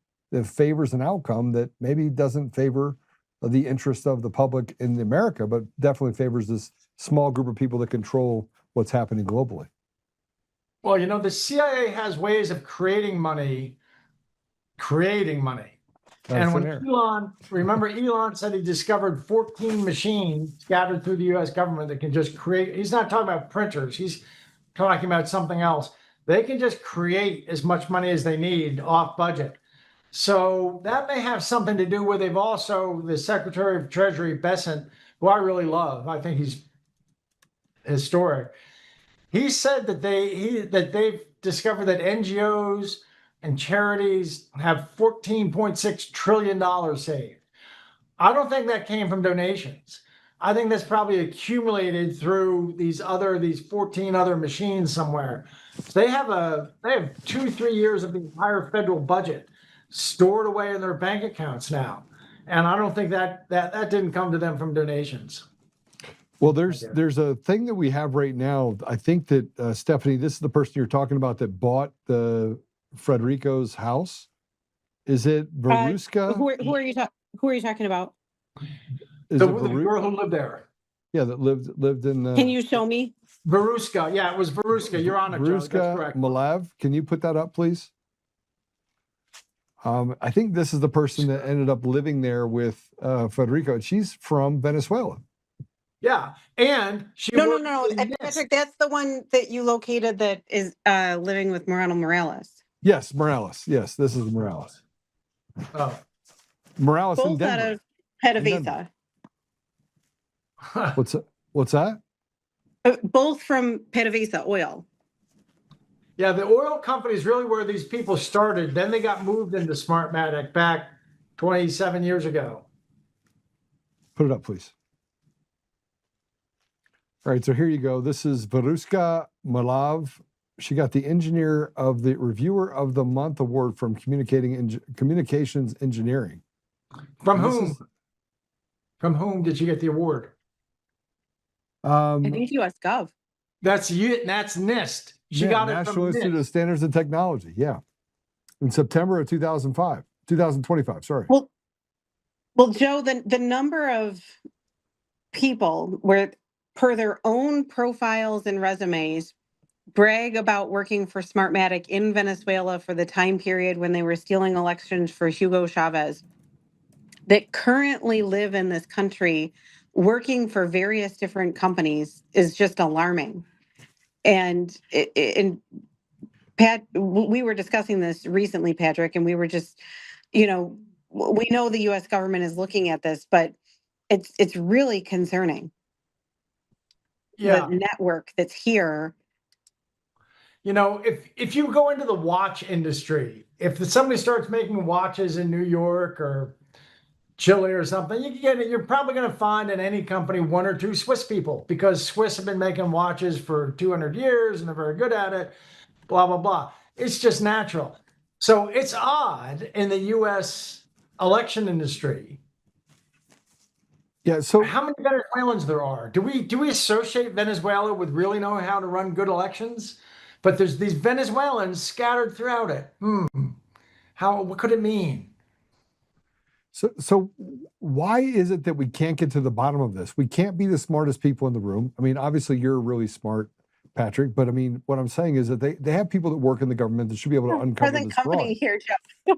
favors an outcome that maybe doesn't favor the interest of the public in America, but definitely favors this small group of people that control what's happening globally. Well, the CIA has ways of creating money. And when Elon said he discovered 14 machines scattered through the US government that can just create, he's not talking about printers, he's talking about something else. They can just create as much money as they need off budget. So that may have something to do with, they've also, the Secretary of Treasury, Bessent, who I really love, I think he's historic. He said that they've discovered that NGOs and charities have $14.6 trillion saved. I don't think that came from donations. I think that's probably accumulated through these 14 other machines somewhere. They have 2-3 years of the entire federal budget stored away in their bank accounts now. And I don't think that didn't come to them from donations. Well, there's a thing that we have right now. I think that, Stephanie, this is the person you're talking about that bought the Frederico's house. Is it Veruska? Who are you talking about? The girl who lived there. Yeah, that lived in. Can you show me? Veruska. Yeah, it was Veruska. You're on it, Joe. That's correct. Malav. Can you put that up, please? I think this is the person that ended up living there with Federico. She's from Venezuela. Yeah, and she no. Patrick, that's the one that you located that is living with Morales. Yes, Morales. Yes, this is Morales. Oh. Morales both in Denver. Out of PDVSA. What's that? Both from PDVSA Oil. Yeah, the oil company is really where these people started. Then they got moved into Smartmatic back 27 years ago. Put it up, please. All right, so here you go. This is Veruska Malav. She got the Engineer of the Reviewer of the Month award from Communications Engineering. From whom? From whom did she get the award? I think US Gov. That's NIST. She got it National from Institute NIST. of Standards and Technology. Yeah, in September of 2025. Sorry. Well, Joe, the number of people where per their own profiles and resumes brag about working for Smartmatic in Venezuela for the time period when they were stealing elections for Hugo Chavez, that currently live in this country working for various different companies is just alarming. And Pat, we were discussing this recently, Patrick, and we were just, we know the U.S. government is looking at this, but it's really concerning. Yeah. The network that's here. If you go into the watch industry, if somebody starts making watches in New York or Chile or something, you're probably going to find in any company one or two Swiss people, because Swiss have been making watches for 200 years and they're very good at it, blah, blah, blah. It's just natural. So it's odd in the U.S. election industry. Yeah. So how many Venezuelans there are? Do we associate Venezuela with really knowing how to run good elections? But there's these Venezuelans scattered throughout it. What could it mean? So why is it that we can't get to the bottom of this? We can't be the smartest people in the room. I mean, obviously you're really smart, Patrick, but I mean, what I'm saying is that they have people that work in the government that should be able to uncover this fraud. Here, Joe.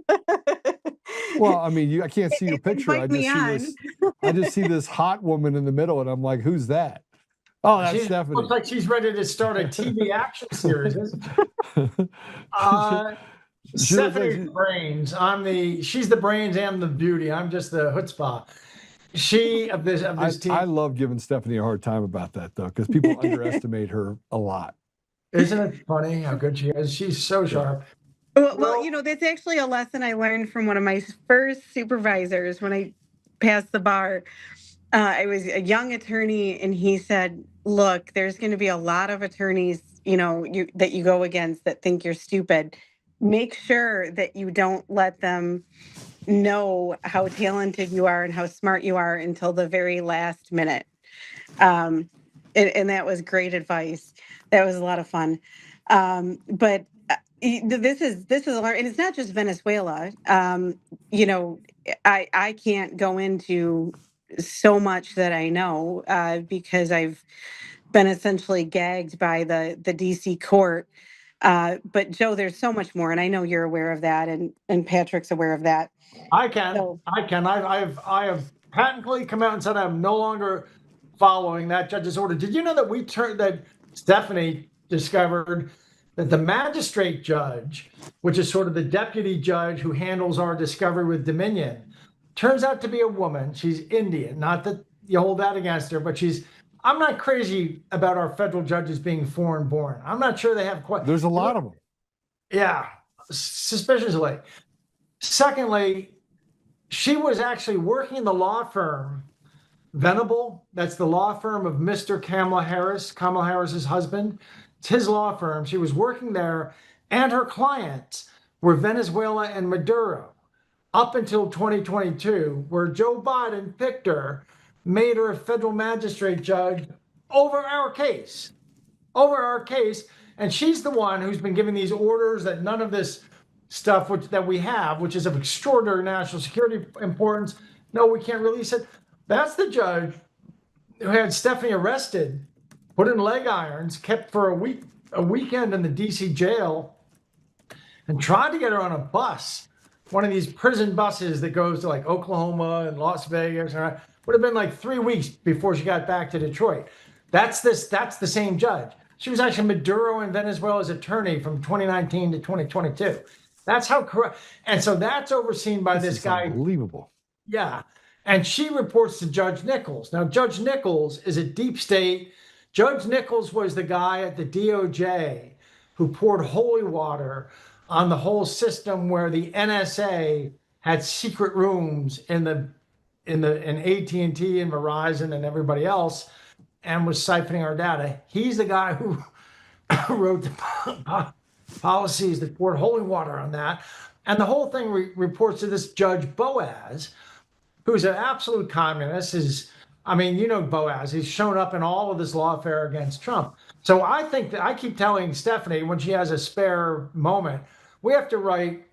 Well, I mean, I can't see your picture. I just see this hot woman in the middle, and I'm like, who's that? Oh, that's Stephanie. Looks like she's ready to start a TV action series, isn't she? Stephanie's brains. She's the brains and the beauty. I'm just the chutzpah. Of this team. I love giving Stephanie a hard time about that, though, because people underestimate her a lot. Isn't it funny how good she is? She's so sharp. Well, that's actually a lesson I learned from one of my first supervisors when I passed the bar. I was a young attorney, and he said, look, there's going to be a lot of attorneys, that you go against that think you're stupid. Make sure that you don't let them know how talented you are and how smart you are until the very last minute. And that was great advice. That was a lot of fun. But this is alarming, and it's not just Venezuela. I can't go into so much that I know because I've been essentially gagged by the DC court. But Joe, there's so much more, and I know you're aware of that, and Patrick's aware of that. I can. I have patently come out and said I'm no longer following that judge's order. Did you know that Stephanie discovered that the magistrate judge, which is sort of the deputy judge who handles our discovery with Dominion, turns out to be a woman. She's Indian. Not that you hold that against her, but I'm not crazy about our federal judges being foreign born. I'm not sure they have quite. There's a lot of them. Yeah, suspiciously. Secondly, she was actually working in the law firm Venable. That's the law firm of Mr. Kamala Harris's husband. It's his law firm. She was working there, and her clients were Venezuela and Maduro up until 2022, where Joe Biden picked her, made her a federal magistrate judge over our case. And she's the one who's been giving these orders that none of this stuff that we have, which is of extraordinary national security importance, no, we can't release it. That's the judge who had Stephanie arrested, put in leg irons, kept for a weekend in the DC jail, and tried to get her on a bus, one of these prison buses that goes to like Oklahoma and Las Vegas. And would have been like 3 weeks before she got back to Detroit. That's the same judge. She was actually Maduro and Venezuela's attorney from 2019 to 2022. That's how corrupt. And so that's overseen by this guy. Unbelievable. Yeah. And she reports to Judge Nichols. Now, Judge Nichols is a deep state. Judge Nichols was the guy at the DOJ who poured holy water on the whole system, where the NSA had secret rooms in AT&T and Verizon and everybody else, and was siphoning our data. He's the guy who wrote the policies that poured holy water on that. And the whole thing reports to this Judge Boaz, who's an absolute communist. Boaz, he's shown up in all of this lawfare against Trump. So I think that I keep telling Stephanie, when she has a spare moment, we have to write,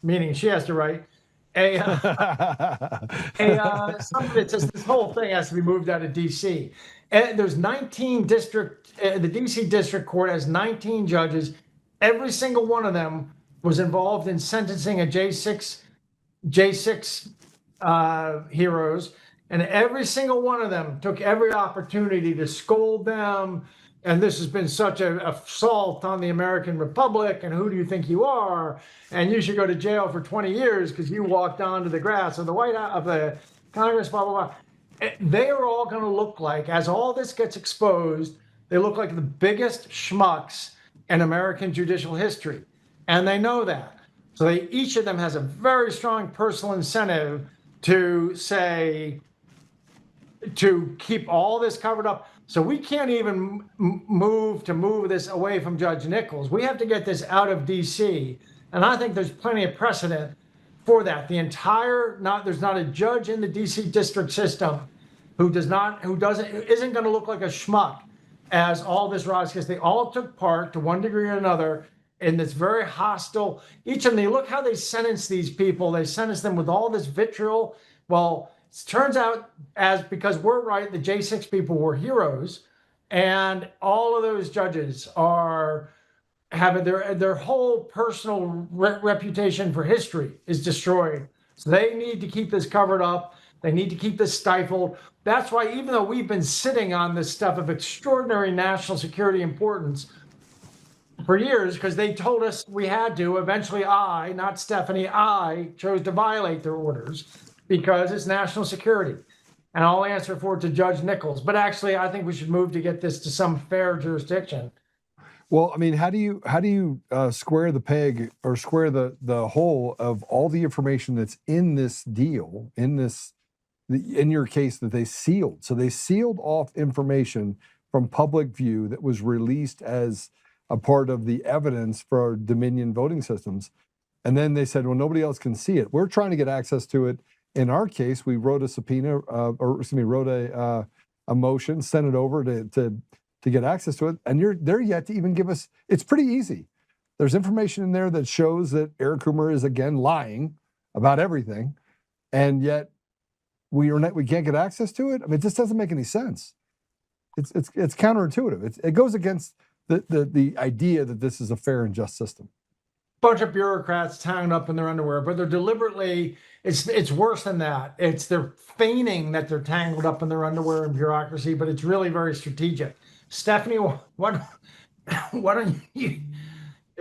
meaning she has to write, somebody that says this whole thing has to be moved out of D.C. And there's 19 the D.C. District Court has 19 judges. Every single one of them was involved in sentencing a J6 heroes, and every single one of them took every opportunity to scold them. And this has been such an assault on the American Republic. And who do you think you are? And you should go to jail for 20 years because you walked onto the grass of the White House, of the Congress, blah, blah, blah. They are all going to look like, as all this gets exposed, they look like the biggest schmucks in American judicial history. And they know that. So each of them has a very strong personal incentive to keep all this covered up. So we can't even move this away from Judge Nichols. We have to get this out of D.C. And I think there's plenty of precedent for that. There's not a judge in the D.C. district system who isn't going to look like a schmuck as all this rise, because they all took part to one degree or another in this very hostile. Each of them, look how they sentence these people. They sentence them with all this vitriol. Well, it turns out because we're right, the J6 people were heroes, and all of those judges are having their whole personal reputation for history is destroyed. So they need to keep this covered up. They need to keep this stifled. That's why, even though we've been sitting on this stuff of extraordinary national security importance for years, because they told us we had to, eventually not Stephanie, I chose to violate their orders because it's national security. And I'll answer for it to Judge Nichols. But actually, I think we should move to get this to some fair jurisdiction. Well, I mean, how do you square the peg or square the hole of all the information that's in this deal, in your case that they sealed? So they sealed off information from public view that was released as a part of the evidence for Dominion voting systems. And then they said, well, nobody else can see it. We're trying to get access to it. In our case, we wrote a subpoena, wrote a motion, sent it over to get access to it. And they're yet to even give us, it's pretty easy. There's information in there that shows that Eric Coomer is again lying about everything. And yet we can't get access to it. I mean, it just doesn't make any sense. It's counterintuitive. It goes against the idea that this is a fair and just system. Bunch of bureaucrats tangled up in their underwear, but they're deliberately, it's worse than that. They're feigning that they're tangled up in their underwear and bureaucracy, but it's really very strategic. Stephanie, what don't you,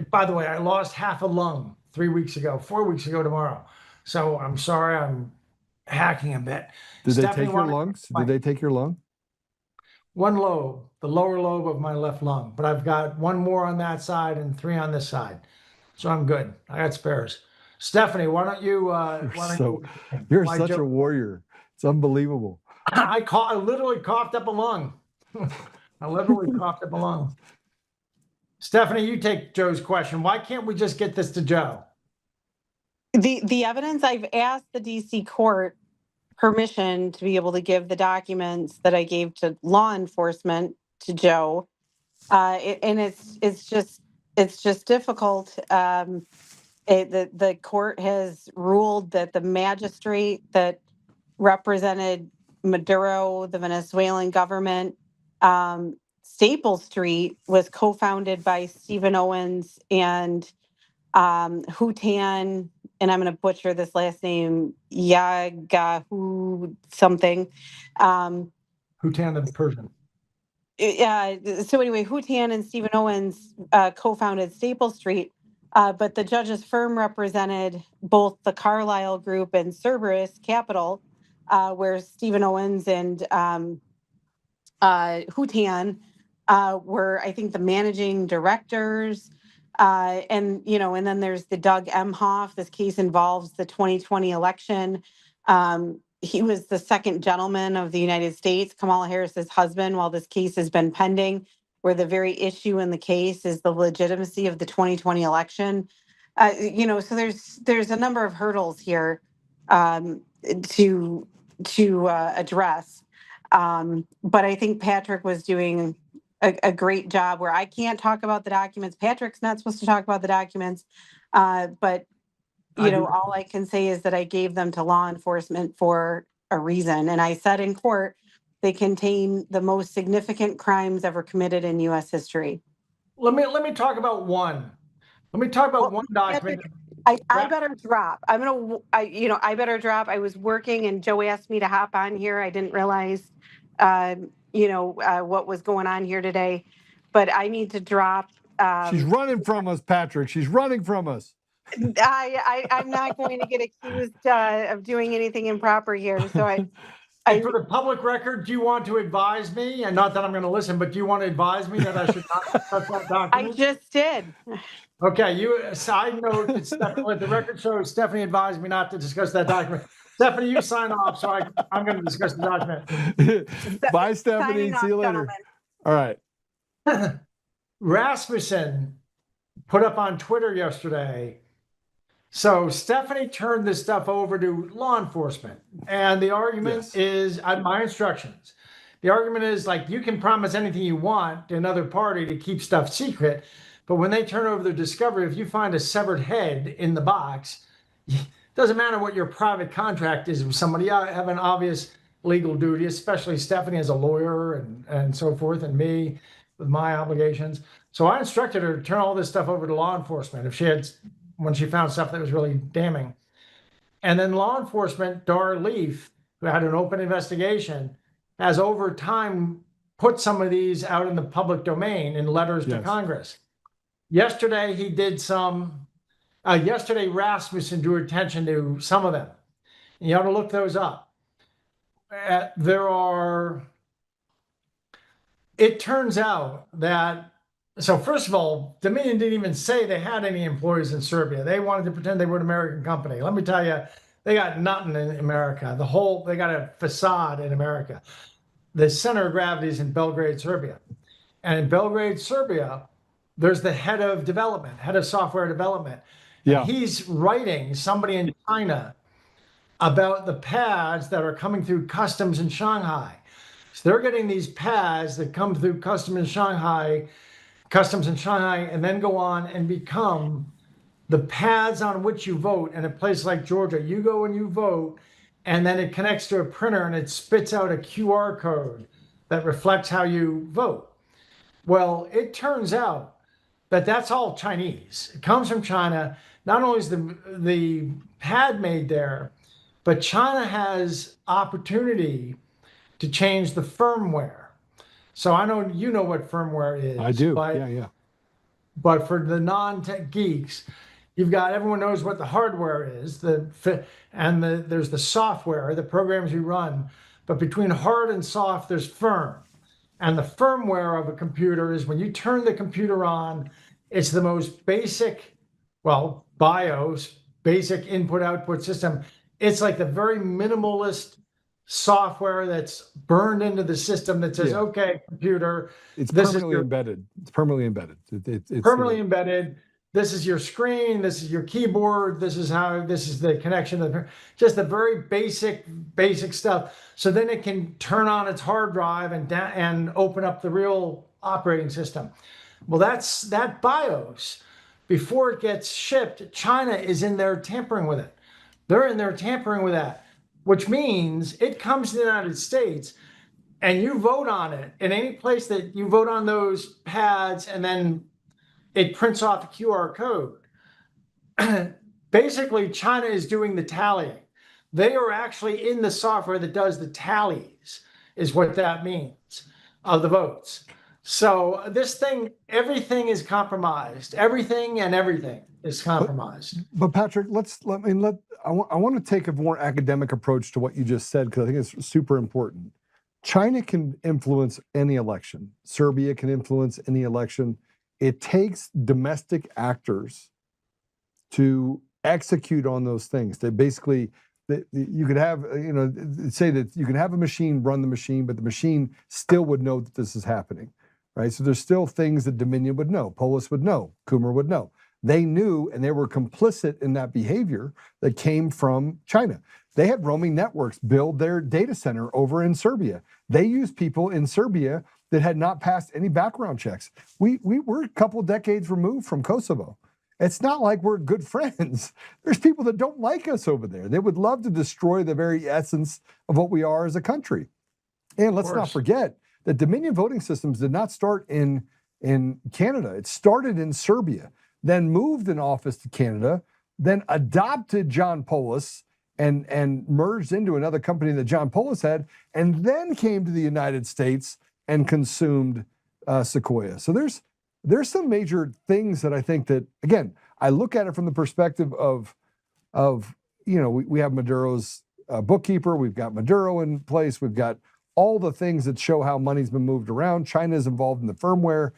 by the way, I lost half a lung 4 weeks ago tomorrow. So I'm sorry, I'm hacking a bit. Did they take your lungs? Did they take your lung? One lobe, the lower lobe of my left lung, but I've got one more on that side and 3 on this side. So I'm good. I got spares. Stephanie, why don't you? You're such a warrior. It's unbelievable. I literally coughed up a lung. Stephanie, you take Joe's question. Why can't we just get this to Joe? The evidence, I've asked the DC court permission to be able to give the documents that I gave to law enforcement to Joe, and it's just difficult. The court has ruled that the magistrate that represented Maduro, the Venezuelan government, Staple Street was co-founded by Stephen Owens and Hutan, and I'm going to butcher this last name, Yagahu something. Hutan the Persian. So anyway, Hutan and Stephen Owens co-founded Staple Street, but the judge's firm represented both the Carlyle Group and Cerberus Capital, where Stephen Owens and Hutan were, I think, the managing directors. And then there's the Doug Emhoff. This case involves the 2020 election. He was the second gentleman of the United States, Kamala Harris's husband, while this case has been pending, where the very issue in the case is the legitimacy of the 2020 election. So there's a number of hurdles here to address. But I think Patrick was doing a great job where I can't talk about the documents. Patrick's not supposed to talk about the documents, but all I can say is that I gave them to law enforcement for a reason. And I said in court, they contain the most significant crimes ever committed in U.S. history. Let me talk about one. Let me talk about one document. I better drop. I better drop. I was working and Joe asked me to hop on here. I didn't realize, what was going on here today, but I need to drop. She's running from us, Patrick. She's running from us. I'm not going to get accused of doing anything improper here. So And for the public record, do you want to advise me, and not that I'm going to listen, but do you want to advise me that I should not discuss that document? I just did. Okay, side note, let the record show Stephanie advised me not to discuss that document. Stephanie, you sign off, so I'm going to discuss the document. Bye, Stephanie. See you later. All right. Rasmussen put up on Twitter yesterday. So Stephanie turned this stuff over to law enforcement. And the argument is, my instructions, the argument is like, you can promise anything you want to another party to keep stuff secret. But when they turn over their discovery, if you find a severed head in the box, it doesn't matter what your private contract is with somebody. I have an obvious legal duty, especially Stephanie as a lawyer and so forth, and me with my obligations. So I instructed her to turn all this stuff over to law enforcement when she found stuff that was really damning. And then law enforcement, Dar Leaf, who had an open investigation, has over time put some of these out in the public domain in letters to Congress. Yesterday, he did yesterday Rasmussen drew attention to some of them. And you ought to look those up. It turns out that, so first of all, Dominion didn't even say they had any employees in Serbia. They wanted to pretend they were an American company. Let me tell you, they got nothing in America. They got a facade in America. The center of gravity is in Belgrade, Serbia. And in Belgrade, Serbia, there's the head of software development. Yeah. And he's writing somebody in China about the pads that are coming through customs in Shanghai. So they're getting these pads that come through customs in Shanghai, and then go on and become the pads on which you vote. In a place like Georgia, you go and you vote, and then it connects to a printer and it spits out a QR code that reflects how you vote. Well, it turns out that that's all Chinese. It comes from China. Not only is the pad made there, but China has opportunity to change the firmware. So I know you know what firmware is. I do. But for the non-tech geeks, everyone knows what the hardware is, there's the software, the programs you run. But between hard and soft, there's firm. And the firmware of a computer is when you turn the computer on, it's the most basic, BIOS, basic input-output system. It's like the very minimalist software that's burned into the system that says, okay, computer. It's permanently embedded. It's permanently embedded. It's permanently embedded. This is your screen. This is your keyboard. This is the connection. Just the very basic stuff. So then it can turn on its hard drive and open up the real operating system. Well, that BIOS, before it gets shipped, China is in there tampering with it. They're in there tampering with that, which means it comes to the United States and you vote on it in any place that you vote on those pads, and then it prints off a QR code. Basically, China is doing the tallying. They are actually in the software that does the tallies, is what that means, of the votes. So this thing, everything is compromised. Everything is compromised. But Patrick, I want to take a more academic approach to what you just said, because I think it's super important. China can influence any election. Serbia can influence any election. It takes domestic actors to execute on those things. That basically, you could have, say that you can have a machine run the machine, but the machine still would know that this is happening, right? So there's still things that Dominion would know, Polis would know, Coomer would know. They knew, and they were complicit in that behavior that came from China. They had roaming networks build their data center over in Serbia. They used people in Serbia that had not passed any background checks. We were a couple of decades removed from Kosovo. It's not like we're good friends. There's people that don't like us over there. They would love to destroy the very essence of what we are as a country. And let's not forget that Dominion voting systems did not start in Canada. It started in Serbia, then moved an office to Canada, then adopted John Polis and merged into another company that John Polis had, and then came to the United States and consumed Sequoia. So there's some major things that I think that, again, I look at it from the perspective of we have Maduro's bookkeeper, we've got Maduro in place, we've got all the things that show how money's been moved around. China is involved in the firmware.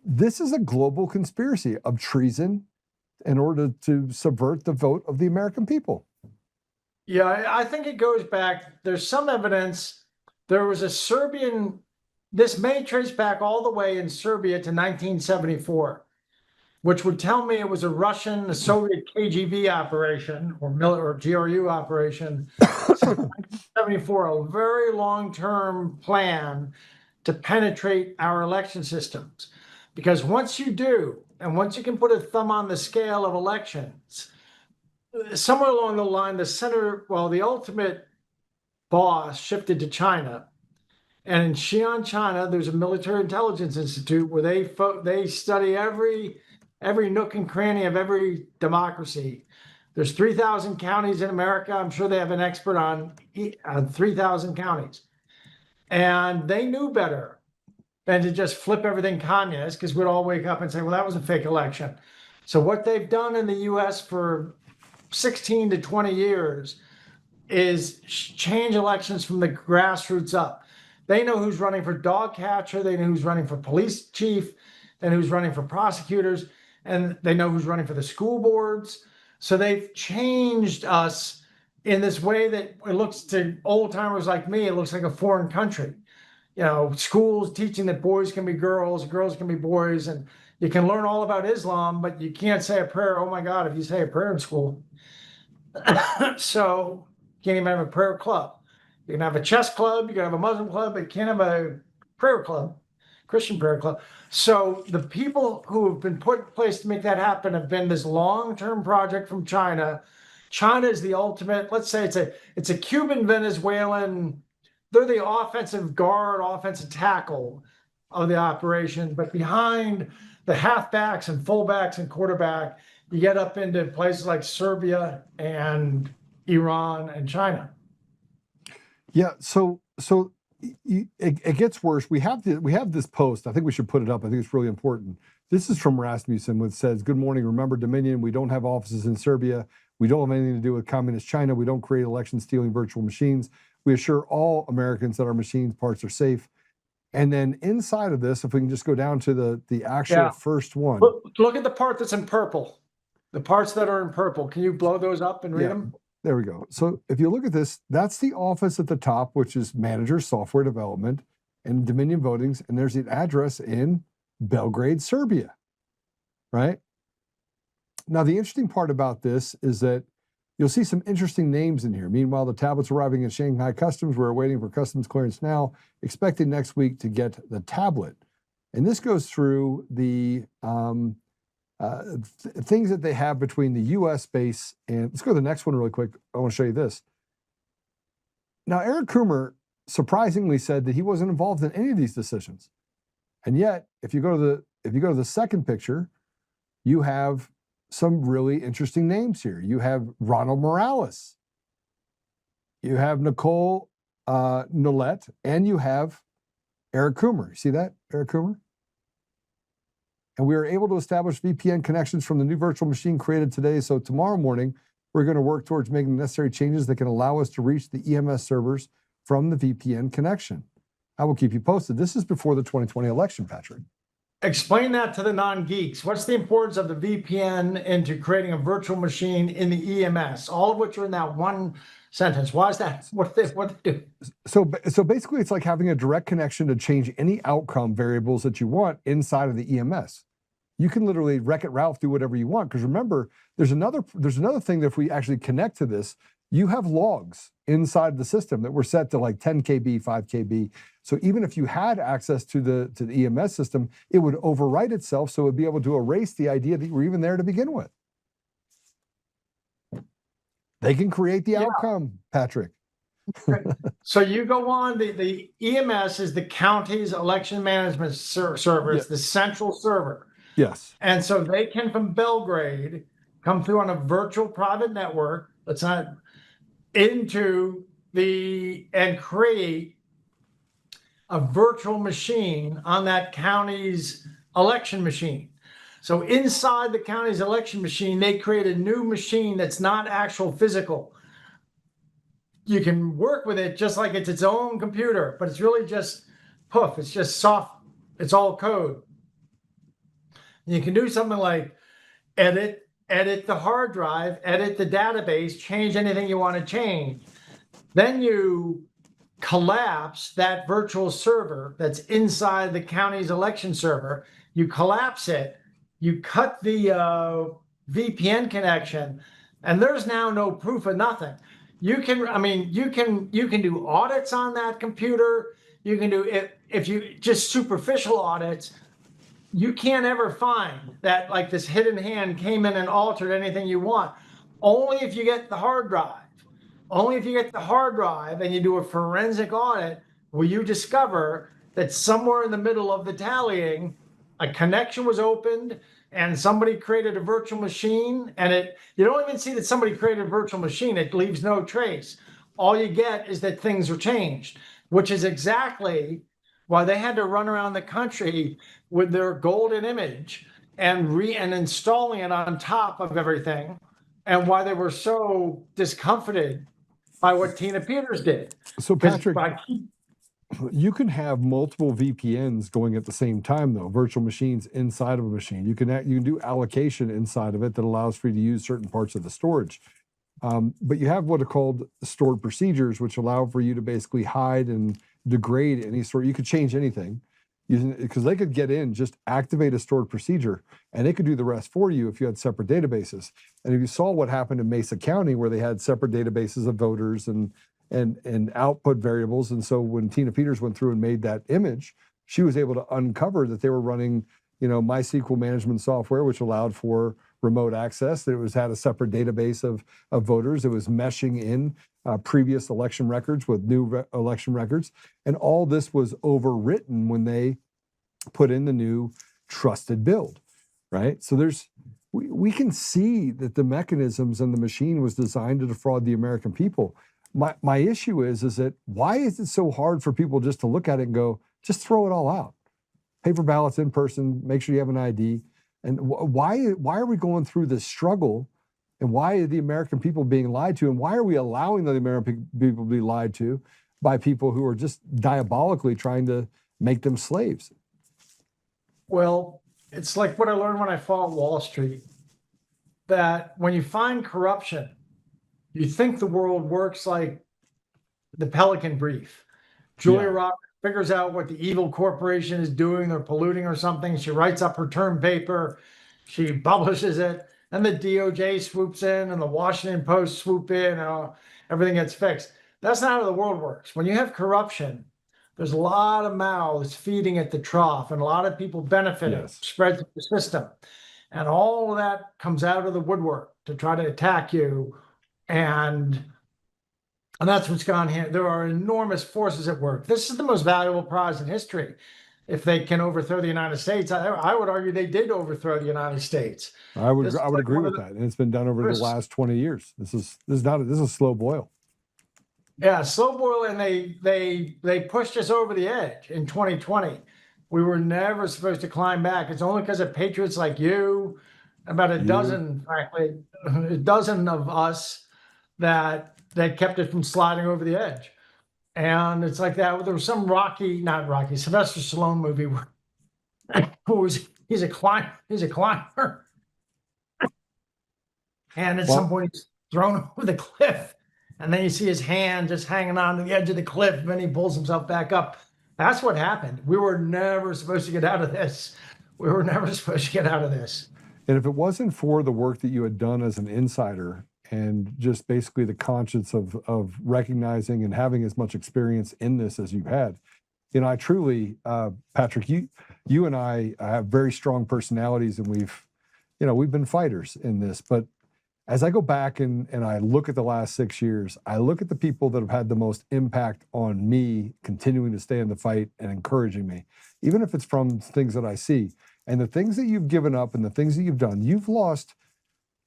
This is a global conspiracy of treason in order to subvert the vote of the American people. Yeah, I think it goes back. There's some evidence. There was a Serbian, this may trace back all the way in Serbia to 1974, which would tell me it was a Soviet KGB operation or GRU operation. 1974, a very long-term plan to penetrate our election systems. Because once you do, and once you can put a thumb on the scale of elections, somewhere along the line, the ultimate boss shifted to China. And in Xi'an, China, there's a military intelligence institute where they study every nook and cranny of every democracy. There's 3,000 counties in America. I'm sure they have an expert on 3,000 counties. And they knew better than to just flip everything communist, because we'd all wake up and say, well, that was a fake election. So what they've done in the US for 16 to 20 years is change elections from the grassroots up. They know who's running for dog catcher, they know who's running for police chief, they know who's running for prosecutors, and they know who's running for the school boards. So they've changed us in this way that it looks to old timers like me, it looks like a foreign country. Schools teaching that boys can be girls, girls can be boys, and you can learn all about Islam, but you can't say a prayer. Oh my God, if you say a prayer in school. So you can't even have a prayer club. You can have a chess club, you can have a Muslim club, but you can't have a prayer club, Christian prayer club. So the people who have been put in place to make that happen have been this long-term project from China. China is the ultimate, let's say it's a Cuban Venezuelan, they're the offensive guard, offensive tackle of the operation, but behind the halfbacks and fullbacks and quarterback, you get up into places like Serbia and Iran and China. Yeah, so it gets worse. We have this post. I think we should put it up. I think it's really important. This is from Rasmussen, which says, "Good morning. Remember Dominion. We don't have offices in Serbia. We don't have anything to do with communist China. We don't create election stealing virtual machines. We assure all Americans that our machine parts are safe." And then inside of this, if we can just go down to the actual first one. Look at the part that's in purple. The parts that are in purple. Can you blow those up and read them? There we go. So if you look at this, that's the office at the top, which is Manager Software Development and Dominion Votings. And there's an address in Belgrade, Serbia, right? Now, the interesting part about this is that you'll see some interesting names in here. Meanwhile, the tablet's arriving at Shanghai Customs. We're waiting for customs clearance now, expecting next week to get the tablet. And this goes through the things that they have between the U.S. base and, let's go to the next one really quick. I want to show you this. Now, Eric Coomer surprisingly said that he wasn't involved in any of these decisions. And yet, if you go to the second picture, you have some really interesting names here. You have Ronald Morales, you have Nicole Nolet, and you have Eric Coomer. You see that, Eric Coomer? And we are able to establish VPN connections from the new virtual machine created today. So tomorrow morning, we're going to work towards making the necessary changes that can allow us to reach the EMS servers from the VPN connection. I will keep you posted. This is before the 2020 election, Patrick. Explain that to the non-geeks. What's the importance of the VPN into creating a virtual machine in the EMS? All of which are in that one sentence. Why is that? What do they do? So basically, it's like having a direct connection to change any outcome variables that you want inside of the EMS. You can literally Wreck-It Ralph do whatever you want. Because remember, there's another thing that if we actually connect to this, you have logs inside the system that were set to like 10 KB, 5 KB. So even if you had access to the EMS system, it would overwrite itself, so it would be able to erase the idea that you were even there to begin with. They can create the outcome, Patrick. So you go on, the EMS is the county's election management server. It's the central server. Yes. And so they can, from Belgrade, come through on a virtual private network, let's not, and create a virtual machine on that county's election machine. So inside the county's election machine, they create a new machine that's not actual physical. You can work with it just like it's its own computer, but it's really just poof, it's just soft, it's all code. You can do something like edit the hard drive, edit the database, change anything you want to change. Then you collapse that virtual server that's inside the county's election server. You collapse it, you cut the VPN connection, and there's now no proof of nothing. You can, I mean, you can do audits on that computer. You can do, if you just superficial audits, you can't ever find that like this hidden hand came in and altered anything you want. Only if you get the hard drive. Only if you get the hard drive and you do a forensic audit will you discover that somewhere in the middle of the tallying, a connection was opened and somebody created a virtual machine, and you don't even see that somebody created a virtual machine. It leaves no trace. All you get is that things are changed, which is exactly why they had to run around the country with their golden image and installing it on top of everything, and why they were so discomfited by what Tina Peters did. So Patrick, you can have multiple VPNs going at the same time, though, virtual machines inside of a machine. You can do allocation inside of it that allows for you to use certain parts of the storage. But you have what are called stored procedures, which allow for you to basically hide and degrade any sort. You could change anything, because they could get in, just activate a stored procedure, and they could do the rest for you if you had separate databases. And if you saw what happened in Mesa County, where they had separate databases of voters and output variables, and so when Tina Peters went through and made that image, she was able to uncover that they were running, MySQL management software, which allowed for remote access. That it had a separate database of voters. It was meshing in previous election records with new election records, and all this was overwritten when they put in the new trusted build, right? So we can see that the mechanisms and the machine was designed to defraud the American people. My issue is that why is it so hard for people just to look at it and go, just throw it all out? Paper ballots in person, make sure you have an ID. And why are we going through this struggle? And why are the American people being lied to? And why are we allowing the American people to be lied to by people who are just diabolically trying to make them slaves? Well, it's like what I learned when I fought Wall Street, that when you find corruption, you think the world works like the Pelican Brief. Julia Roberts figures out what the evil corporation is doing, they're polluting or something. She writes up her term paper, she publishes it, and the DOJ swoops in and the Washington Post swoop in, and everything gets fixed. That's not how the world works. When you have corruption, there's a lot of mouths feeding at the trough, and a lot of people benefiting, spread through the system. And all of that comes out of the woodwork to try to attack you. And that's what's gone here. There are enormous forces at work. This is the most valuable prize in history. If they can overthrow the United States, I would argue they did overthrow the United States. I would agree with that, and it's been done over the last 20 years. This is slow boil. Yeah, slow boil, and they pushed us over the edge in 2020. We were never supposed to climb back. It's only because of patriots like you, about a dozen of us that kept it from sliding over the edge. And it's like that. There was some Sylvester Stallone movie where he's a climber. And at some point he's thrown over the cliff. And then you see his hand just hanging on to the edge of the cliff, and then he pulls himself back up. That's what happened. We were never supposed to get out of this. And if it wasn't for the work that you had done as an insider and just basically the conscience of recognizing and having as much experience in this as you've had. You know, I truly, Patrick, you and I have very strong personalities, and we've been fighters in this. But as I go back and I look at the last 6 years, I look at the people that have had the most impact on me continuing to stay in the fight and encouraging me, even if it's from things that I see. And the things that you've given up and the things that you've done, you've lost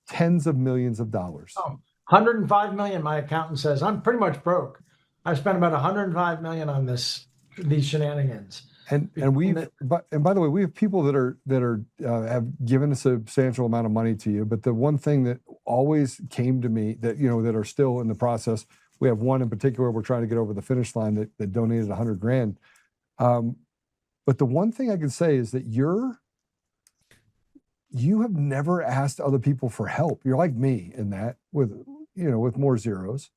tens of millions of dollars. Oh, 105 million, my accountant says. I'm pretty much broke. I spent about 105 million on these shenanigans. And by the way, we have people that have given a substantial amount of money to you. But the one thing that always came to me that are still in the process, we have one in particular we're trying to get over the finish line that donated $100,000. But the one thing I can say is that you have never asked other people for help. You're like me in that with more zeros.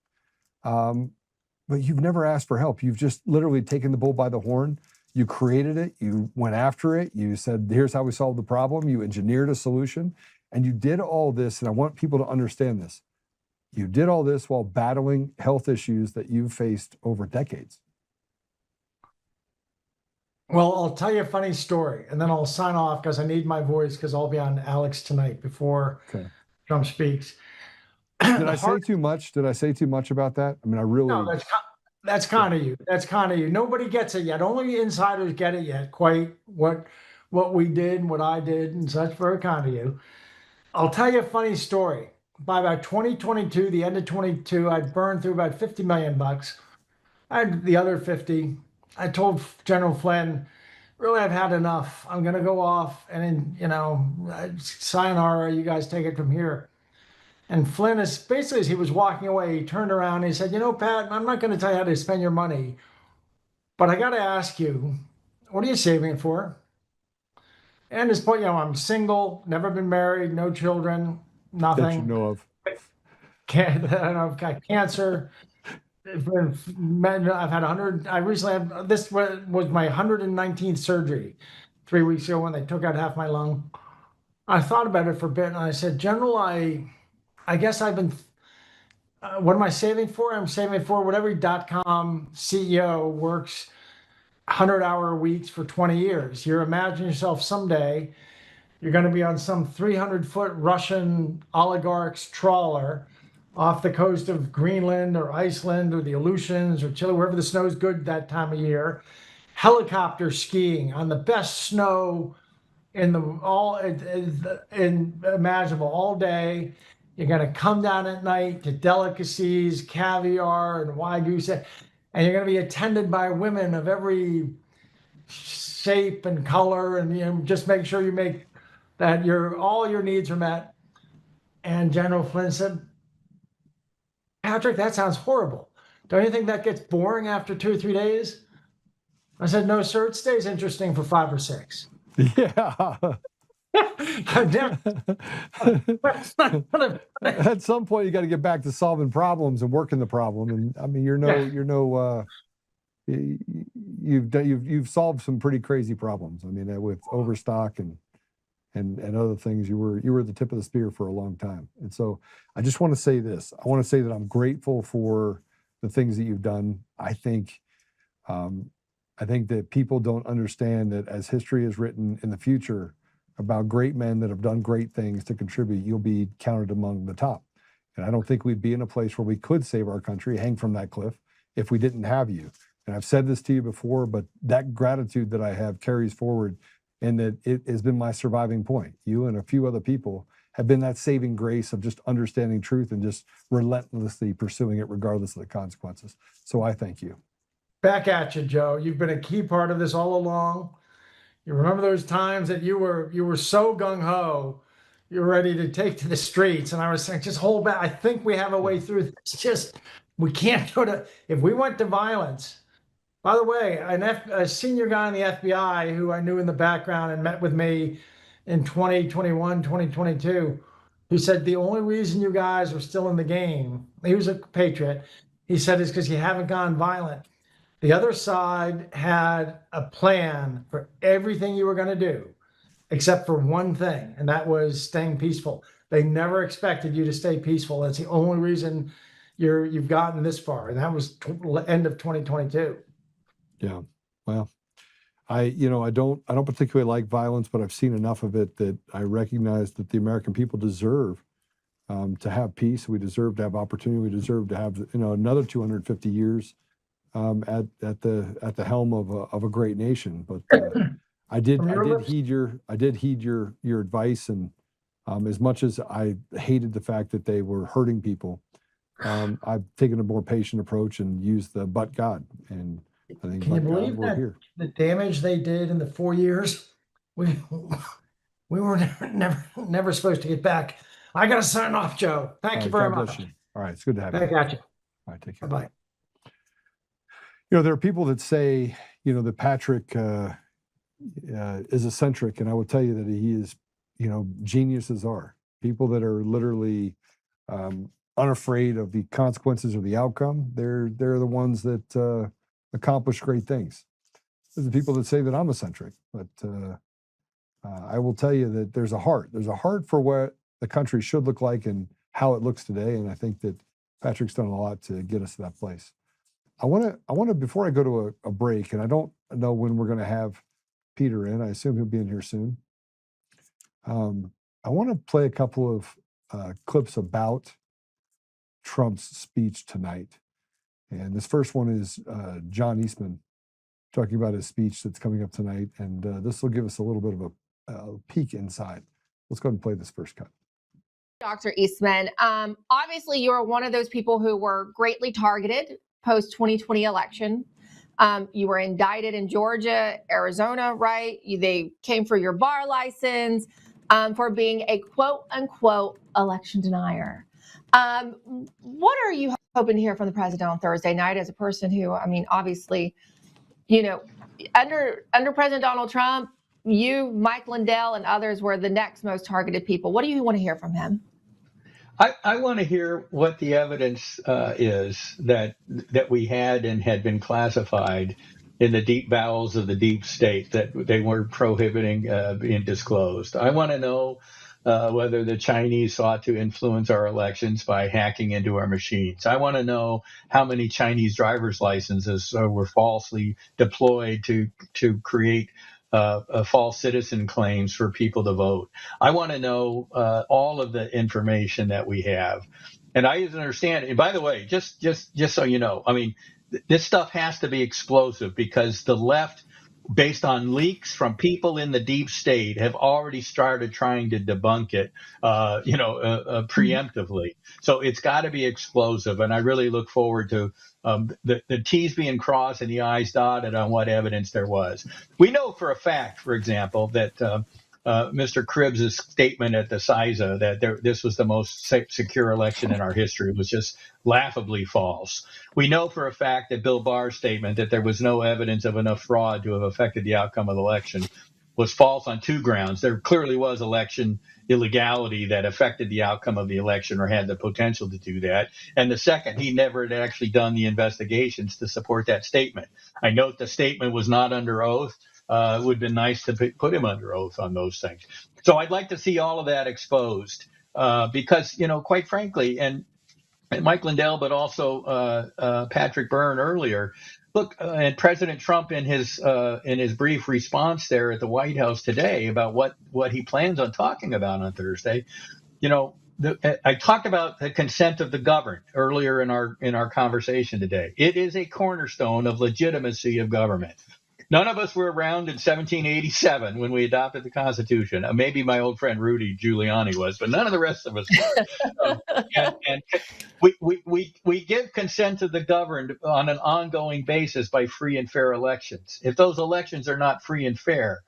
But you've never asked for help. You've just literally taken the bull by the horn. You created it. You went after it. You said, here's how we solve the problem. You engineered a solution. And you did all this. And I want people to understand this. You did all this while battling health issues that you've faced over decades. Well, I'll tell you a funny story, and then I'll sign off because I need my voice because I'll be on Alex tonight before Trump speaks. Did I say too much? Did I say too much about that? I mean, I really... No, that's kind of you. That's kind of you. Nobody gets it yet. Only insiders get it yet, quite what we did, what I did, and such. Very kind of you. I'll tell you a funny story. By about 2022, the end of 22, I'd burned through about $50 million. I had the other 50. I told General Flynn, really, I've had enough. I'm going to go off and, sayonara, you guys take it from here. And Flynn, is basically, as he was walking away, he turned around and he said, Pat, I'm not going to tell you how to spend your money, but I got to ask you, what are you saving it for? And at this point, I'm single, never been married, no children, nothing. That you know of. I've got cancer. I've had 100. I recently had, this was my 119th surgery 3 weeks ago when they took out half my lung. I thought about it for a bit and I said, General, I guess I've been, what am I saving for? I'm saving for what every .com CEO works 100-hour weeks for 20 years. You imagine yourself someday, you're going to be on some 300-foot Russian oligarch's trawler off the coast of Greenland or Iceland or the Aleutians or Chile, wherever the snow's good that time of year, helicopter skiing on the best snow in imaginable all day. You're going to come down at night to delicacies, caviar and Wagyu, and you're going to be attended by women of every shape and color, and just make sure you make that all your needs are met. And General Flynn said, Patrick, that sounds horrible. Don't you think that gets boring after 2 or 3 days? I said, no, sir, it stays interesting for 5 or 6. Yeah. At some point, you got to get back to solving problems and working the problem. And I mean, you've solved some pretty crazy problems. I mean, with overstock and other things, you were at the tip of the spear for a long time. And so I just want to say this. I want to say that I'm grateful for the things that you've done. I think that people don't understand that as history is written in the future about great men that have done great things to contribute, you'll be counted among the top. And I don't think we'd be in a place where we could save our country, hang from that cliff, if we didn't have you. And I've said this to you before, but that gratitude that I have carries forward, and that it has been my surviving point. You and a few other people have been that saving grace of just understanding truth and just relentlessly pursuing it regardless of the consequences. So I thank you. Back at you, Joe. You've been a key part of this all along. You remember those times that you were so gung-ho, you were ready to take to the streets, and I was saying, just hold back. I think we have a way through this. We can't go to, if we went to violence. By the way, a senior guy in the FBI who I knew in the background and met with me in 2021, 2022, who said the only reason you guys are still in the game, he was a patriot, he said, is because you haven't gone violent. The other side had a plan for everything you were going to do, except for one thing, and that was staying peaceful. They never expected you to stay peaceful. That's the only reason you've gotten this far, and that was end of 2022. Yeah. Well, I don't particularly like violence, but I've seen enough of it that I recognize that the American people deserve to have peace. We deserve to have opportunity. We deserve to have another 250 years at the helm of a great nation. But I did heed your advice, and as much as I hated the fact that they were hurting people, I've taken a more patient approach and used the "but God." And I think, can you believe that the damage they did in the 4 years? We were never supposed to get back. I got to sign off, Joe. Thank you very much. All right, it's good to have you. I got you. All right, take care. Bye-bye. There are people that say, that Patrick is eccentric, and I will tell you that he is, geniuses are. People that are literally unafraid of the consequences or the outcome. They're the ones that accomplish great things. There's the people that say that I'm eccentric, but I will tell you that there's a heart. There's a heart for what the country should look like and how it looks today, and I think that Patrick's done a lot to get us to that place. I want to before I go to a break, and I don't know when we're going to have Peter in. I assume he'll be in here soon. I want to play a couple of clips about Trump's speech tonight. And this first one is John Eastman talking about his speech that's coming up tonight. And this will give us a little bit of a peek inside. Let's go ahead and play this first cut. Dr. Eastman, obviously you're one of those people who were greatly targeted post-2020 election. You were indicted in Georgia, Arizona, right? They came for your bar license for being a quote-unquote election denier. What are you hoping to hear from the president on Thursday night as a person who, obviously, under President Donald Trump, you, Mike Lindell, and others were the next most targeted people. What do you want to hear from him? I want to hear what the evidence is that we had and had been classified in the deep bowels of the deep state that they were prohibiting being disclosed. I want to know whether the Chinese sought to influence our elections by hacking into our machines. I want to know how many Chinese driver's licenses were falsely deployed to create false citizen claims for people to vote. I want to know all of the information that we have. And I understand, and by the way, just so you know, this stuff has to be explosive because the left, based on leaks from people in the deep state, have already started trying to debunk it, preemptively. So it's got to be explosive. And I really look forward to the T's being crossed and the I's dotted on what evidence there was. We know for a fact, for example, that Mr. Cribbs' statement at the CISA that this was the most secure election in our history was just laughably false. We know for a fact that Bill Barr's statement that there was no evidence of enough fraud to have affected the outcome of the election was false on two grounds. There clearly was election illegality that affected the outcome of the election or had the potential to do that. And the second, he never had actually done the investigations to support that statement. I note the statement was not under oath. It would have been nice to put him under oath on those things. So I'd like to see all of that exposed because, quite frankly, and Mike Lindell, but also Patrick Byrne earlier, look, and President Trump in his brief response there at the White House today about what he plans on talking about on Thursday, I talked about the consent of the governed earlier in our conversation today. It is a cornerstone of legitimacy of government. None of us were around in 1787 when we adopted the Constitution. Maybe my old friend Rudy Giuliani was, but none of the rest of us were. And we give consent to the governed on an ongoing basis by free and fair elections. If those elections are not free and fair,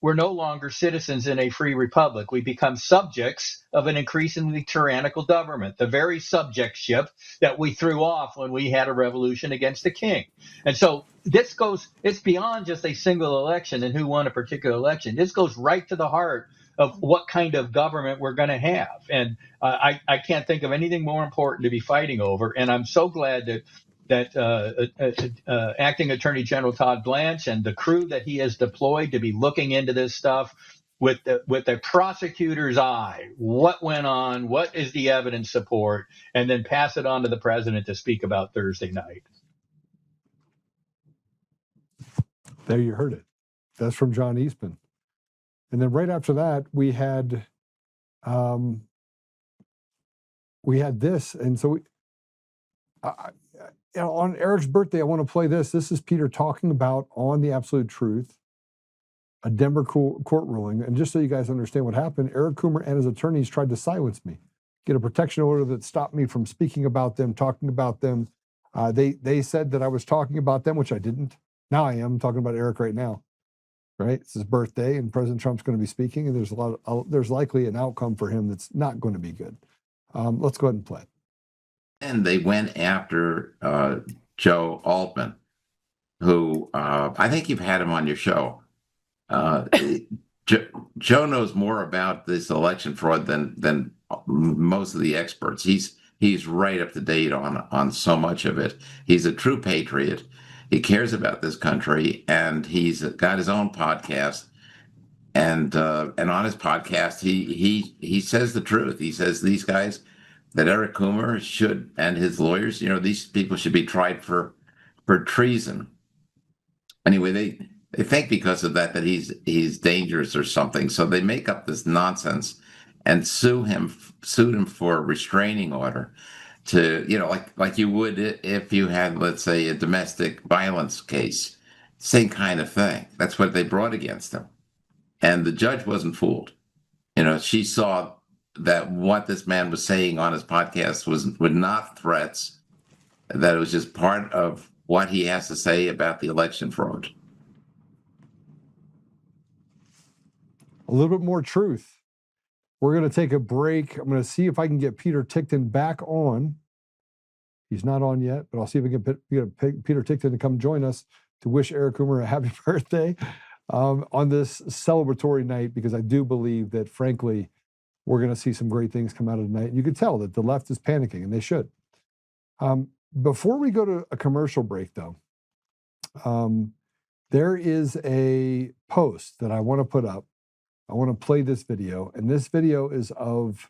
we're no longer citizens in a free republic. We become subjects of an increasingly tyrannical government, the very subjectship that we threw off when we had a revolution against the king. And so it's beyond just a single election and who won a particular election. This goes right to the heart of what kind of government we're going to have. And I can't think of anything more important to be fighting over. And I'm so glad that Acting Attorney General Todd Blanche and the crew that he has deployed to be looking into this stuff with the prosecutor's eye, what went on, what is the evidence support, and then pass it on to the president to speak about Thursday night. There you heard it. That's from John Eastman. And then right after that, we had this. And so on Eric's birthday, I want to play this. This is Peter talking about On the Absolute Truth, a Denver court ruling. And just so you guys understand what happened, Eric Coomer and his attorneys tried to silence me, get a protection order that stopped me from speaking about them, talking about them. They said that I was talking about them, which I didn't. Now I am talking about Eric right now, right? It's his birthday, and President Trump's going to be speaking, and there's likely an outcome for him that's not going to be good. Let's go ahead and play it. And they went after Joe Oltmann, who I think you've had him on your show. Joe knows more about this election fraud than most of the experts. He's right up to date on so much of it. He's a true patriot. He cares about this country, and he's got his own podcast. And on his podcast, he says the truth. He says these guys, that Eric Coomer should, and his lawyers, these people should be tried for treason. Anyway, they think because of that he's dangerous or something. So they make up this nonsense and sued him for a restraining order to, like you would if you had, let's say, a domestic violence case. Same kind of thing. That's what they brought against him. And the judge wasn't fooled. She saw that what this man was saying on his podcast were not threats, that it was just part of what he has to say about the election fraud. A little bit more truth. We're going to take a break. I'm going to see if I can get Peter Ticktin back on. He's not on yet, but I'll see if I can get Peter Ticktin to come join us to wish Eric Coomer a happy birthday on this celebratory night, because I do believe that, frankly, we're going to see some great things come out of tonight. You can tell that the left is panicking, and they should. Before we go to a commercial break, though, there is a post that I want to put up. I want to play this video, and this video is of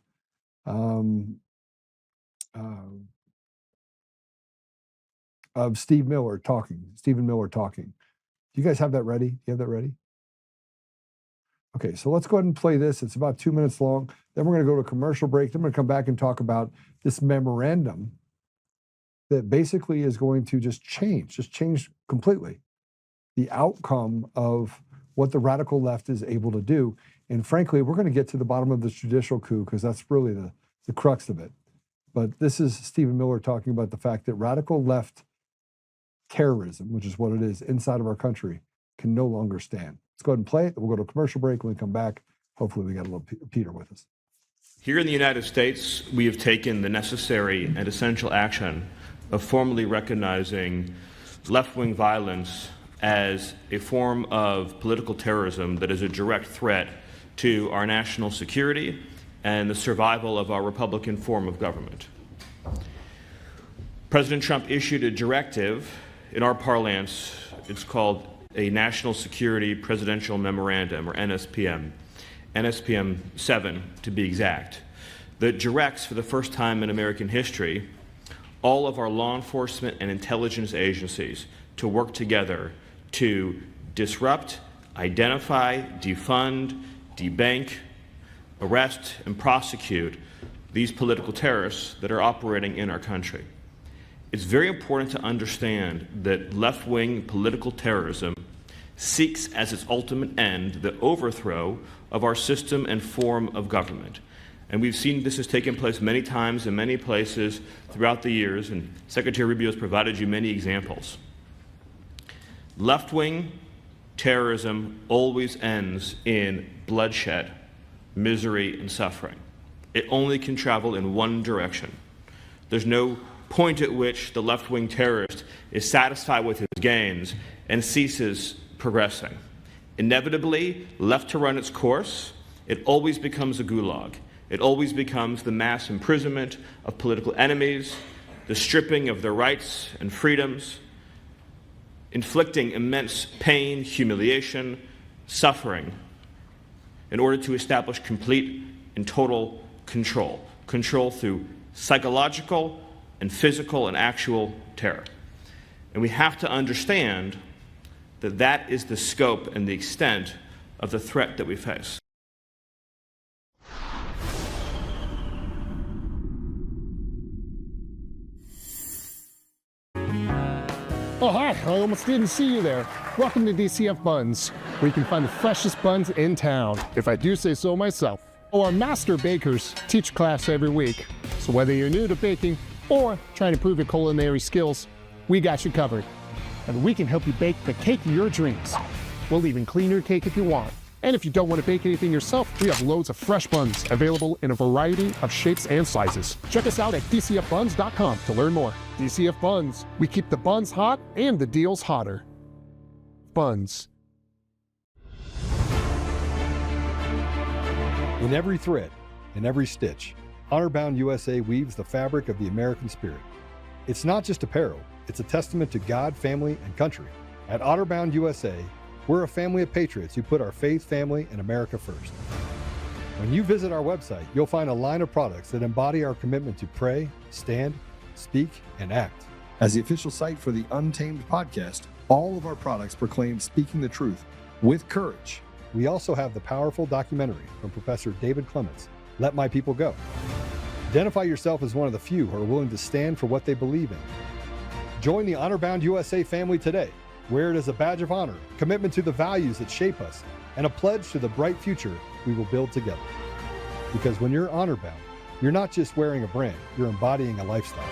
Stephen Miller talking. Do you guys have that ready? You have that ready? Okay, so let's go ahead and play this. It's about 2 minutes long. Then we're going to go to a commercial break. Then we're going to come back and talk about this memorandum that basically is going to just change completely the outcome of what the radical left is able to do. And frankly, we're going to get to the bottom of this judicial coup, because that's really the crux of it. But this is Stephen Miller talking about the fact that radical left terrorism, which is what it is inside of our country, can no longer stand. Let's go ahead and play it. We'll go to a commercial break. When we come back, hopefully we got a little Peter with us. Here in the United States, we have taken the necessary and essential action of formally recognizing left-wing violence as a form of political terrorism that is a direct threat to our national security and the survival of our Republican form of government. President Trump issued a directive. In our parlance, it's called a National Security Presidential Memorandum, or NSPM 7 to be exact, that directs, for the first time in American history, all of our law enforcement and intelligence agencies to work together to disrupt, identify, defund, debank, arrest, and prosecute these political terrorists that are operating in our country. It's very important to understand that left-wing political terrorism seeks as its ultimate end the overthrow of our system and form of government. And we've seen this has taken place many times in many places throughout the years, and Secretary Rubio has provided you many examples. Left-wing terrorism always ends in bloodshed, misery, and suffering. It only can travel in one direction. There's no point at which the left-wing terrorist is satisfied with his gains and ceases progressing. Inevitably, left to run its course, it always becomes a gulag. It always becomes the mass imprisonment of political enemies, the stripping of their rights and freedoms, inflicting immense pain, humiliation, suffering, in order to establish complete and total control. Control through psychological and physical and actual terror. And we have to understand that that is the scope and the extent of the threat that we face. Oh, hi. I almost didn't see you there. Welcome to DCF Buns, where you can find the freshest buns in town, if I do say so myself. Oh, our master bakers teach class every week. So whether you're new to baking or trying to improve your culinary skills, we got you covered. And we can help you bake the cake of your dreams. We'll even clean your cake if you want. And if you don't want to bake anything yourself, we have loads of fresh buns available in a variety of shapes and sizes. Check us out at dcfbuns.com to learn more. DCF Buns, we keep the buns hot and the deals hotter. Buns. In every thread, in every stitch, Honor-Bound USA weaves the fabric of the American spirit. It's not just apparel, it's a testament to God, family, and country. At Honor-Bound USA, we're a family of patriots who put our faith, family, and America first. When you visit our website, you'll find a line of products that embody our commitment to pray, stand, speak, and act. As the official site for the Untamed podcast, all of our products proclaim speaking the truth with courage. We also have the powerful documentary from Professor David Clements, Let My People Go. Identify yourself as one of the few who are willing to stand for what they believe in. Join the Honor-Bound USA family today. Wear it as a badge of honor, commitment to the values that shape us, and a pledge to the bright future we will build together. Because when you're honor-bound, you're not just wearing a brand, you're embodying a lifestyle.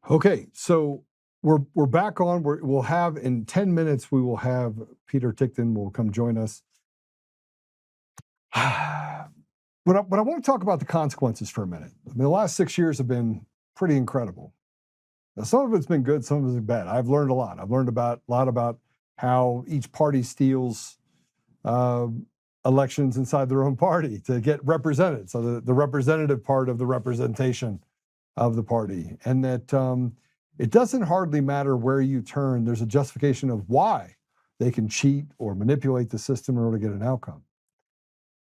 Okay, so we're back on. We'll have in 10 minutes. We will have Peter Ticktin will come join us. But I want to talk about the consequences for a minute. I mean, the last 6 years have been pretty incredible. Now, some of it's been good, some of it's been bad. I've learned a lot. I've learned a lot about how each party steals elections inside their own party to get represented. So the representative part of the representation of the party, and that it doesn't hardly matter where you turn. There's a justification of why they can cheat or manipulate the system in order to get an outcome.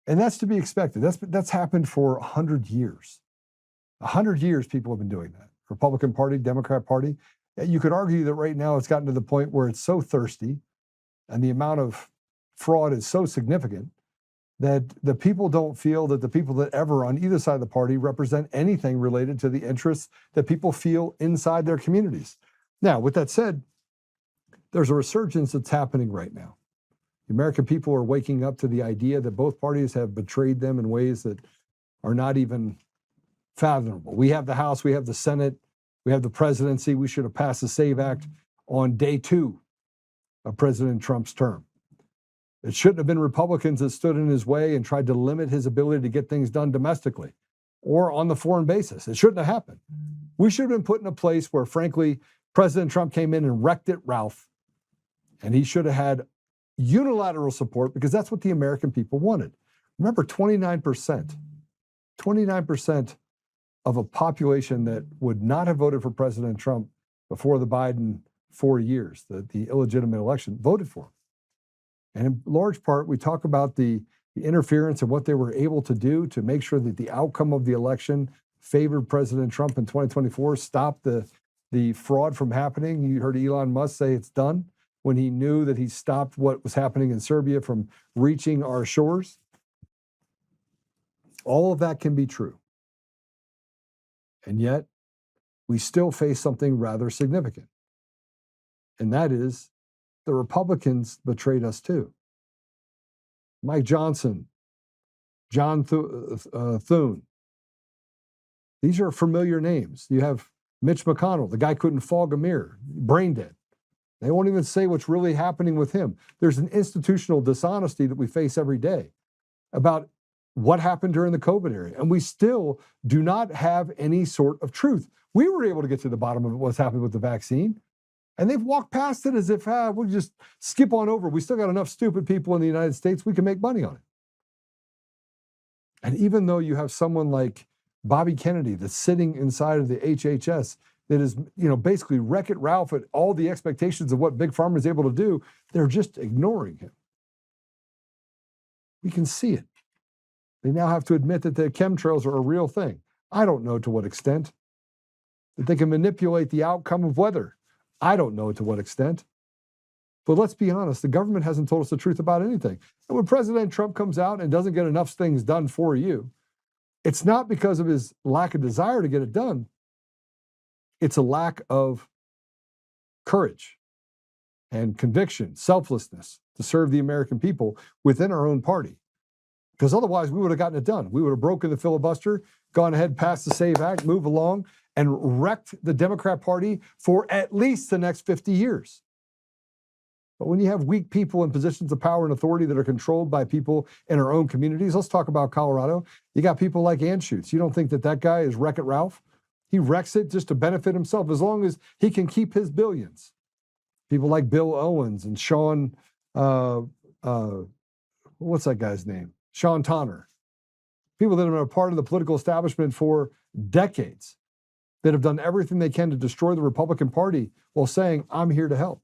And that's to be expected. That's happened for 100 years. 100 years people have been doing that. Republican Party, Democrat Party. You could argue that right now it's gotten to the point where it's so thirsty and the amount of fraud is so significant that the people don't feel that the people that ever on either side of the party represent anything related to the interests that people feel inside their communities. Now, with that said, there's a resurgence that's happening right now. The American people are waking up to the idea that both parties have betrayed them in ways that are not even fathomable. We have the House, we have the Senate, we have the presidency. We should have passed the SAVE Act on day 2 of President Trump's term. It shouldn't have been Republicans that stood in his way and tried to limit his ability to get things done domestically or on the foreign basis. It shouldn't have happened. We should have been put in a place where, frankly, President Trump came in and wrecked it, Ralph, and he should have had unilateral support because that's what the American people wanted. Remember, 29% of a population that would not have voted for President Trump before the Biden 4 years, the illegitimate election, voted for him. And in large part, we talk about the interference and what they were able to do to make sure that the outcome of the election favored President Trump in 2024, stopped the fraud from happening. You heard Elon Musk say it's done when he knew that he stopped what was happening in Serbia from reaching our shores. All of that can be true. And yet, we still face something rather significant. And that is, the Republicans betrayed us too. Mike Johnson, John Thune. These are familiar names. You have Mitch McConnell, the guy couldn't fog a mirror, brain dead. They won't even say what's really happening with him. There's an institutional dishonesty that we face every day about what happened during the COVID era. And we still do not have any sort of truth. We were able to get to the bottom of what's happened with the vaccine. And they've walked past it as if we'll just skip on over. We still got enough stupid people in the United States, we can make money on it. And even though you have someone like Bobby Kennedy that's sitting inside of the HHS that is, basically Wreck-It Ralph at all the expectations of what Big Pharma is able to do, they're just ignoring him. We can see it. They now have to admit that the chemtrails are a real thing. I don't know to what extent. That they can manipulate the outcome of weather. I don't know to what extent. But let's be honest, the government hasn't told us the truth about anything. And when President Trump comes out and doesn't get enough things done for you, it's not because of his lack of desire to get it done. It's a lack of courage and conviction, selflessness to serve the American people within our own party. Because otherwise, we would have gotten it done. We would have broken the filibuster, gone ahead, passed the SAVE Act, moved along, and wrecked the Democrat Party for at least the next 50 years. But when you have weak people in positions of power and authority that are controlled by people in our own communities, let's talk about Colorado. You got people like Anschutz. You don't think that guy is Wreck-It Ralph? He wrecks it just to benefit himself as long as he can keep his billions. People like Bill Owens and Sean, what's that guy's name? Sean Tonner. People that have been a part of the political establishment for decades that have done everything they can to destroy the Republican Party while saying, I'm here to help.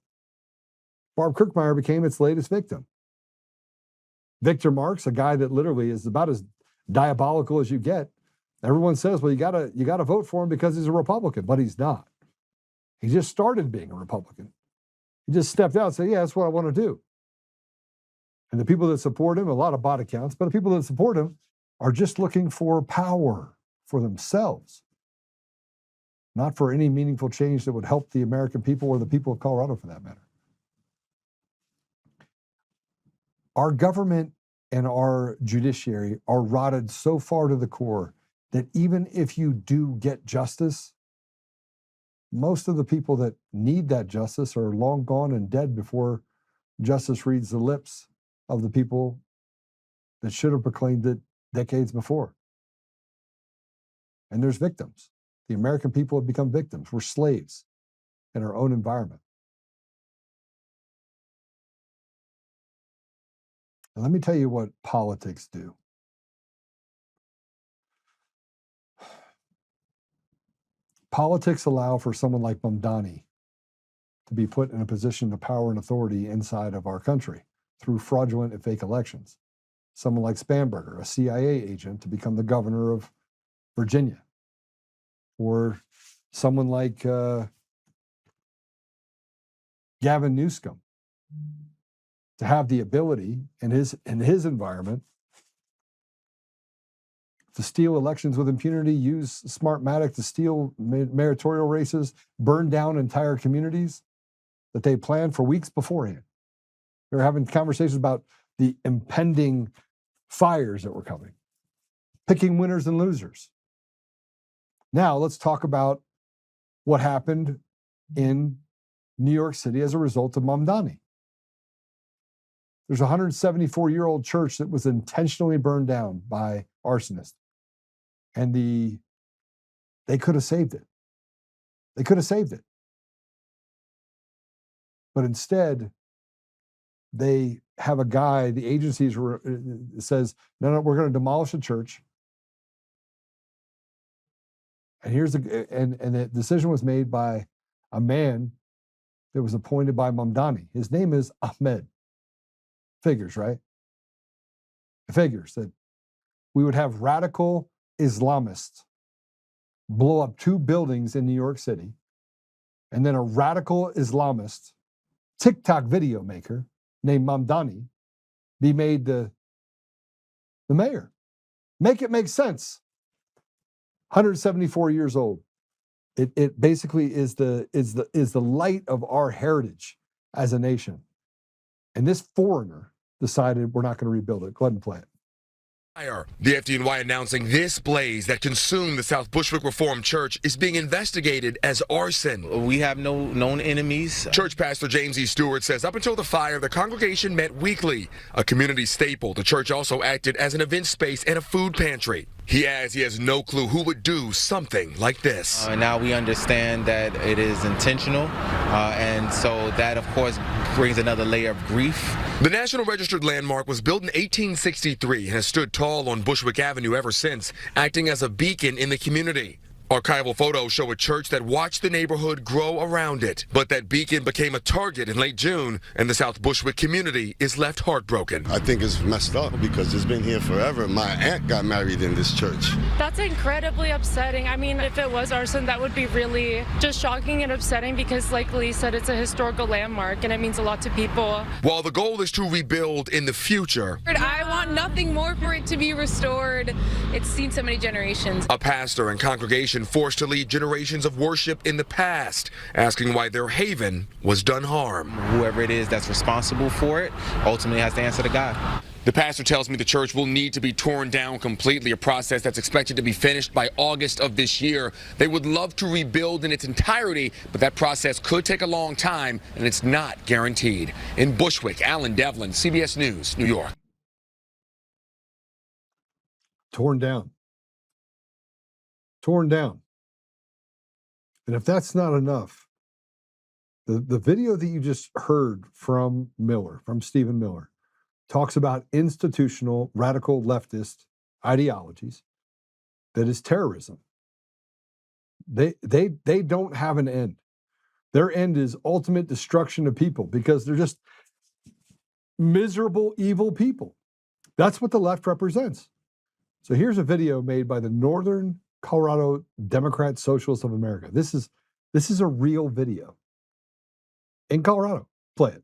Barb Kirkmeyer became its latest victim. Victor Marks, a guy that literally is about as diabolical as you get. Everyone says, well, you gotta vote for him because he's a Republican, but he's not. He just started being a Republican. He just stepped out and said, yeah, that's what I want to do. And the people that support him, a lot of bot accounts, but the people that support him are just looking for power for themselves, not for any meaningful change that would help the American people or the people of Colorado for that matter. Our government and our judiciary are rotted so far to the core that even if you do get justice, most of the people that need that justice are long gone and dead before justice reads the lips of the people that should have proclaimed it decades before. And there's victims. The American people have become victims. We're slaves in our own environment. And let me tell you what politics do. Politics allow for someone like Mamdani to be put in a position of power and authority inside of our country through fraudulent and fake elections. Someone like Spanberger, a CIA agent, to become the governor of Virginia. Or someone like Gavin Newsom to have the ability in his environment to steal elections with impunity, use Smartmatic to steal mayoral races, burn down entire communities that they planned for weeks beforehand. They were having conversations about the impending fires that were coming, picking winners and losers. Now let's talk about what happened in New York City as a result of Mamdani. There's a 174-year-old church that was intentionally burned down by arsonists. And they could have saved it. They could have saved it. But instead, they have a guy, the agency says, no, we're going to demolish the church. And the decision was made by a man that was appointed by Mamdani. His name is Ahmed. Figures, right? It figures that we would have radical Islamists blow up 2 buildings in New York City, and then a radical Islamist TikTok video maker named Mamdani be made the mayor. Make it make sense. 174 years old. It basically is the light of our heritage as a nation. And this foreigner decided we're not going to rebuild it. Go ahead and play it. The FDNY announcing this blaze that consumed the South Bushwick Reformed Church is being investigated as arson. We have no known enemies. Church pastor James E. Stewart says up until the fire, the congregation met weekly. A community staple, the church also acted as an event space and a food pantry. He adds he has no clue who would do something like this. Now we understand that it is intentional, and so that, of course, brings another layer of grief. The National Registered Landmark was built in 1863 and has stood tall on Bushwick Avenue ever since, acting as a beacon in the community. Archival photos show a church that watched the neighborhood grow around it. But that beacon became a target in late June, and the South Bushwick community is left heartbroken. I think it's messed up because it's been here forever. My aunt got married in this church. That's incredibly upsetting. I mean, if it was arson, that would be really just shocking and upsetting because, like Lee said, it's a historical landmark and it means a lot to people. While the goal is to rebuild in the future, I want nothing more for it to be restored. It's seen so many generations. a pastor and congregation forced to lead generations of worship in the past, asking why their haven was done harm. Whoever it is that's responsible for it ultimately has to answer to God. The pastor tells me the church will need to be torn down completely, a process that's expected to be finished by August of this year. They would love to rebuild in its entirety, but that process could take a long time, and it's not guaranteed. In Bushwick, Alan Devlin, CBS News, New York. Torn down. Torn down. And if that's not enough, the video that you just heard from Miller, from Stephen Miller, talks about institutional radical leftist ideologies that is terrorism. They don't have an end. Their end is ultimate destruction of people because they're just miserable, evil people. That's what the left represents. So here's a video made by the Northern Colorado Democrat Socialists of America. This is a real video in Colorado. Play it.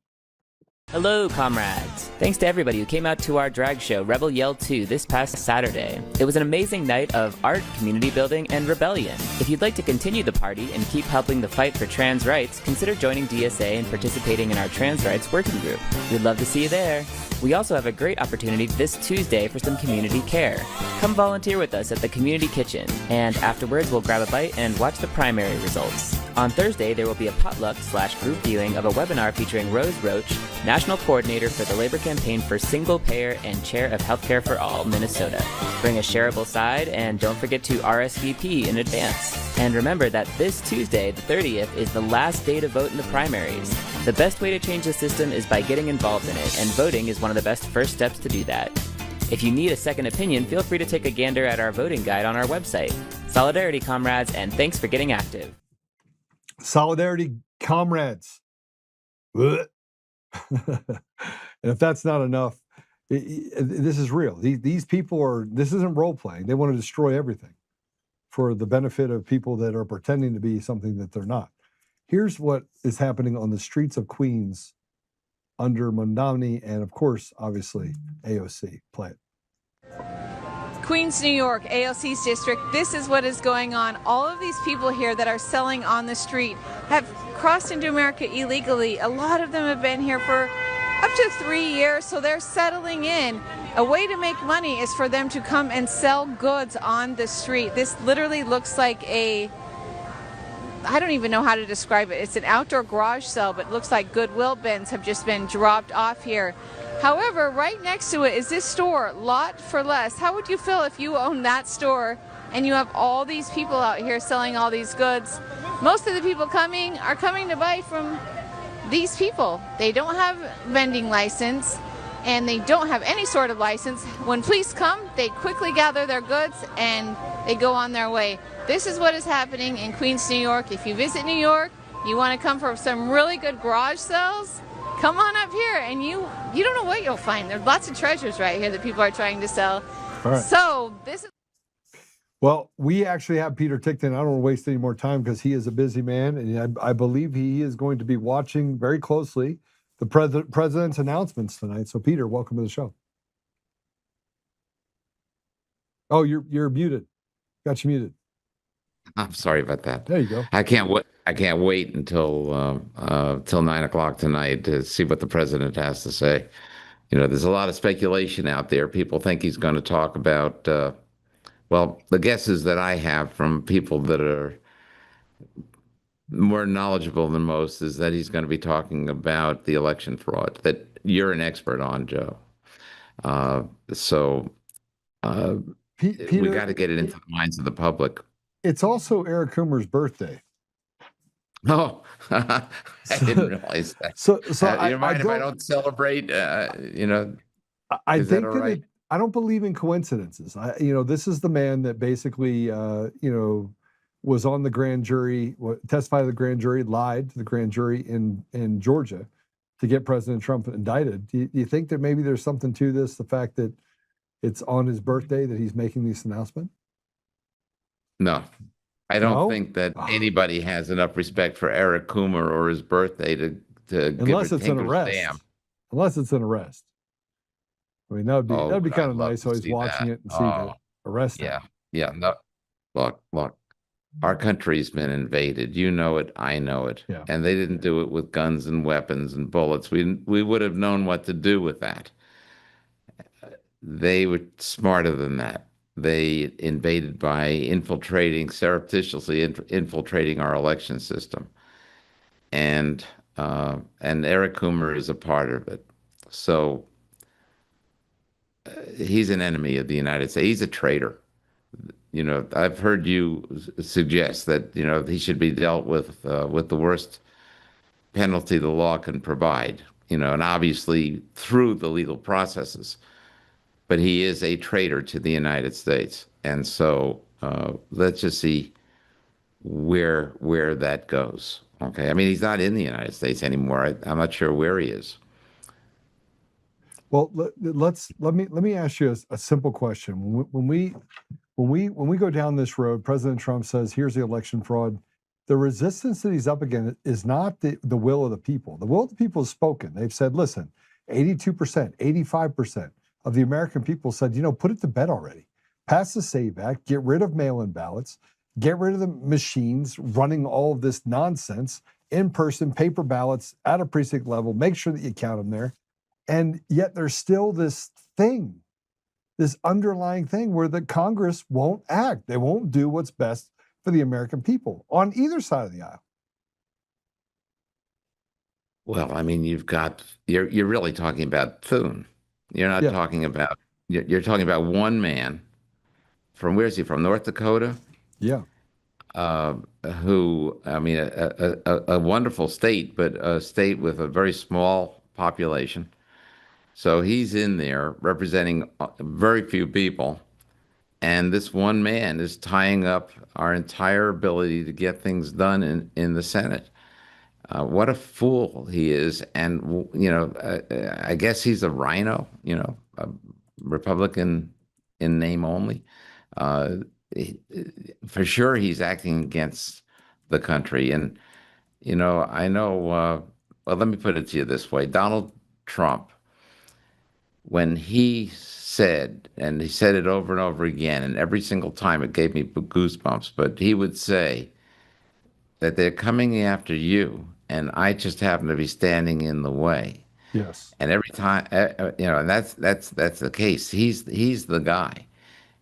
Hello, comrades. Thanks to everybody who came out to our drag show, Rebel Yell 2, this past Saturday. It was an amazing night of art, community building, and rebellion. If you'd like to continue the party and keep helping the fight for trans rights, consider joining DSA and participating in our trans rights working group. We'd love to see you there. We also have a great opportunity this Tuesday for some community care. Come volunteer with us at the community kitchen, and afterwards we'll grab a bite and watch the primary results. On Thursday, there will be a potluck/group viewing of a webinar featuring Rose Roach, National Coordinator for the Labor Campaign for Single Payer and Chair of Healthcare for All, Minnesota. Bring a shareable side, and don't forget to RSVP in advance. And remember that this Tuesday, the 30th, is the last day to vote in the primaries. The best way to change the system is by getting involved in it, and voting is one of the best first steps to do that. If you need a second opinion, feel free to take a gander at our voting guide on our website. Solidarity, comrades, and thanks for getting active. Solidarity, comrades. And if that's not enough, this is real. These people are, this isn't role playing. They want to destroy everything for the benefit of people that are pretending to be something that they're not. Here's what is happening on the streets of Queens under Mondani and, of course, obviously, AOC. Play it. Queens, New York, AOC's district. This is what is going on. All of these people here that are selling on the street have crossed into America illegally. A lot of them have been here for up to 3 years, so they're settling in. A way to make money is for them to come and sell goods on the street. This literally looks like a, I don't even know how to describe it. It's an outdoor garage sale, but it looks like Goodwill bins have just been dropped off here. However, right next to it is this store, Lot for Less. How would you feel if you owned that store and you have all these people out here selling all these goods? Most of the people coming are coming to buy from these people. They don't have vending license and they don't have any sort of license. When police come, they quickly gather their goods and they go on their way. This is what is happening in Queens, New York. If you visit New York, you want to come for some really good garage sales, come on up here and you don't know what you'll find. There's lots of treasures right here that people are trying to sell. All right. So this is... Well, we actually have Peter Ticktin. I don't want to waste any more time because he is a busy man, and I believe he is going to be watching very closely the president's announcements tonight. So, Peter, welcome to the show. Oh, you're muted. Got you muted. I'm sorry about that. There you go. I can't wait until 9 o'clock tonight to see what the president has to say. You know, there's a lot of speculation out there. People think he's going to talk about, well, the guesses that I have from people that are more knowledgeable than most is that he's going to be talking about the election fraud that you're an expert on, Joe. Peter, we got to get it into the minds of the public. It's also Eric Coomer's birthday. Oh, I didn't realize that. So you mind if I don't celebrate? I is think that all right? I don't believe in coincidences. This is the man that basically, was on the grand jury, testified to the grand jury, lied to the grand jury in Georgia to get President Trump indicted. Do you think that maybe there's something to this? The fact that it's on his birthday that he's making this announcement? No, I don't think that anybody has enough respect for Eric Coomer or his birthday to unless give it's an arrest. Damn. Unless it's an arrest. I mean, that'd be kind of nice. Always watching that. it and see the arrest. Yeah. No, look. Our country's been invaded. You know it. I know it. Yeah. And they didn't do it with guns and weapons and bullets. We would have known what to do with that. They were smarter than that. They invaded by surreptitiously infiltrating our election system. And Eric Coomer is a part of it. So he's an enemy of the United States. He's a traitor. I've heard you suggest that, he should be dealt with the worst penalty the law can provide, and obviously through the legal processes. But he is a traitor to the United States. And so let's just see where that goes. Okay. I mean, he's not in the United States anymore. I'm not sure where he is. Well, let me ask you a simple question. When we go down this road, President Trump says, here's the election fraud. The resistance that he's up against is not the will of the people. The will of the people has spoken. They've said, listen, 82%, 85% of the American people said, put it to bed already. Pass the SAVE Act, get rid of mail-in ballots, get rid of the machines running all of this nonsense, in-person paper ballots at a precinct level, make sure that you count them there. And yet there's still this underlying thing where the Congress won't act. They won't do what's best for the American people on either side of the aisle. Well, I mean, you're really talking about Thune. You're not talking about, you're talking about one man from, where's he from? North Dakota? Yeah. Who, I mean, a wonderful state, but a state with a very small population. So he's in there representing very few people. And this one man is tying up our entire ability to get things done in the Senate. What a fool he is. And, I guess he's a rhino, a Republican in name only. For sure, he's acting against the country. And, I know, well, let me put it to you this way. Donald Trump, when he said, and he said it over and over again, and every single time it gave me goosebumps, but he would say that they're coming after you, and I just happen to be standing in the way. Yes. And every time, and that's the case. He's the guy.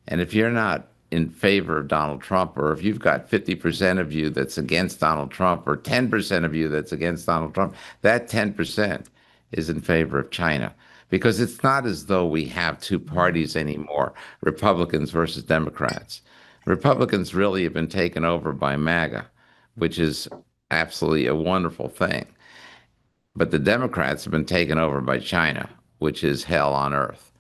And if you're not in favor of Donald Trump, or if you've got 50% of you that's against Donald Trump, or 10% of you that's against Donald Trump, that 10% is in favor of China. Because it's not as though we have two parties anymore, Republicans versus Democrats. Republicans really have been taken over by MAGA, which is absolutely a wonderful thing. But the Democrats have been taken over by China, which is hell on earth.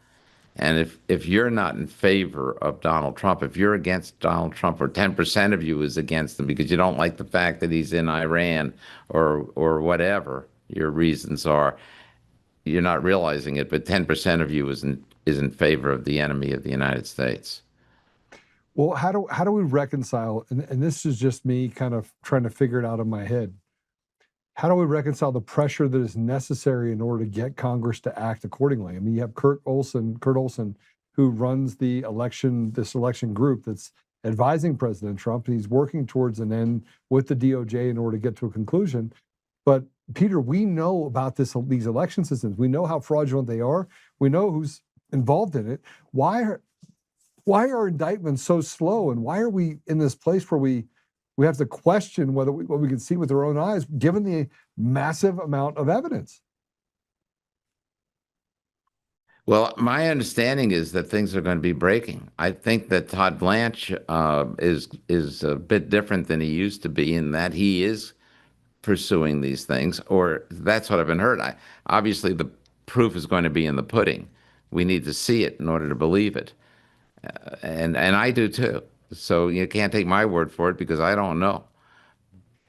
And if you're not in favor of Donald Trump, if you're against Donald Trump, or 10% of you is against him because you don't like the fact that he's in Iran or whatever your reasons are, you're not realizing it, but 10% of you is in favor of the enemy of the United States. Well, how do we reconcile, and this is just me kind of trying to figure it out in my head, how do we reconcile the pressure that is necessary in order to get Congress to act accordingly? I mean, you have Kurt Olson, who runs this election group that's advising President Trump, and he's working towards an end with the DOJ in order to get to a conclusion. But Peter, we know about these election systems. We know how fraudulent they are. We know who's involved in it. Why are indictments so slow? And why are we in this place where we have to question what we can see with our own eyes, given the massive amount of evidence? Well, my understanding is that things are going to be breaking. I think that Todd Blanche is a bit different than he used to be in that he is pursuing these things, or that's what I've been heard. Obviously, the proof is going to be in the pudding. We need to see it in order to believe it, and I do too. So you can't take my word for it because I don't know.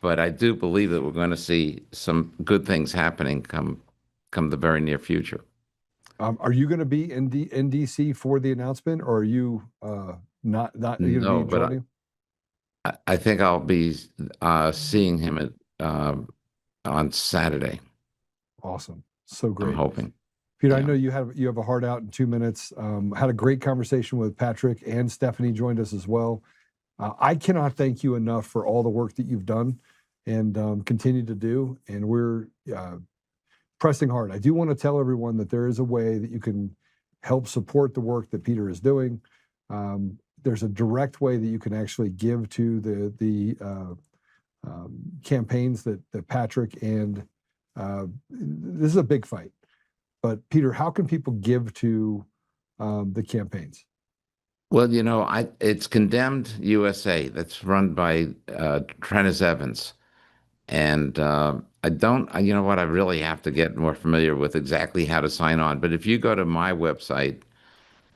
But I do believe that we're going to see some good things happening come the very near future. Are you going to be in DC for the announcement, or are you not? Are you No, going to be but joining? I think I'll be seeing him at on Saturday. Awesome, so great. I'm hoping. Peter, I know you have a heart out in 2 minutes. Had a great conversation with Patrick, and Stephanie joined us as well. I cannot thank you enough for all the work that you've done and continue to do. And we're pressing hard. I do want to tell everyone that there is a way that you can help support the work that Peter is doing. There's a direct way that you can actually give to the campaigns that Patrick and this is a big fight. But Peter, how can people give to the campaigns? Well, it's Condemned USA. That's run by Trennis Evans. And I really have to get more familiar with exactly how to sign on. But if you go to my website,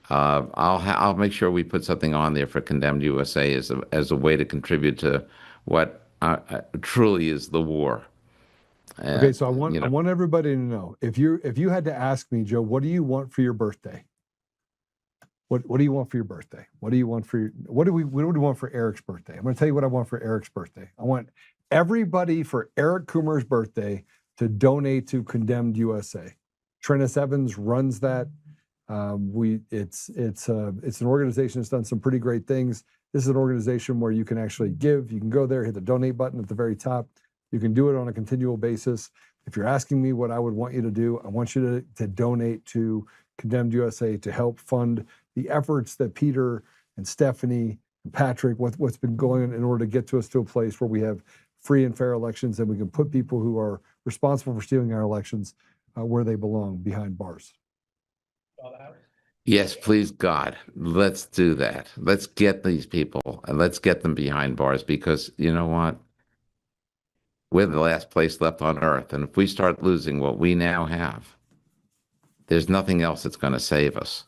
I'll make sure we put something on there for Condemned USA as a way to contribute to what truly is the war. Okay, so I want everybody to know, if you had to ask me, Joe, what do you want for your birthday? What do you want for your birthday? What do you want for what do we want for Eric's birthday? I'm going to tell you what I want for Eric's birthday. I want everybody for Eric Coomer's birthday to donate to Condemned USA. Trennis Evans runs that. It's an organization that's done some pretty great things. This is an organization where you can actually give. You can go there, hit the donate button at the very top. You can do it on a continual basis. If you're asking me what I would want you to do, I want you to donate to Condemned USA to help fund the efforts that Peter and Stephanie and Patrick, what's been going on in order to get us to a place where we have free and fair elections and we can put people who are responsible for stealing our elections where they belong, behind bars. Yes, please, God, let's do that. Let's get these people and let's get them behind bars, because you know what? We're the last place left on earth. And if we start losing what we now have, there's nothing else that's going to save us.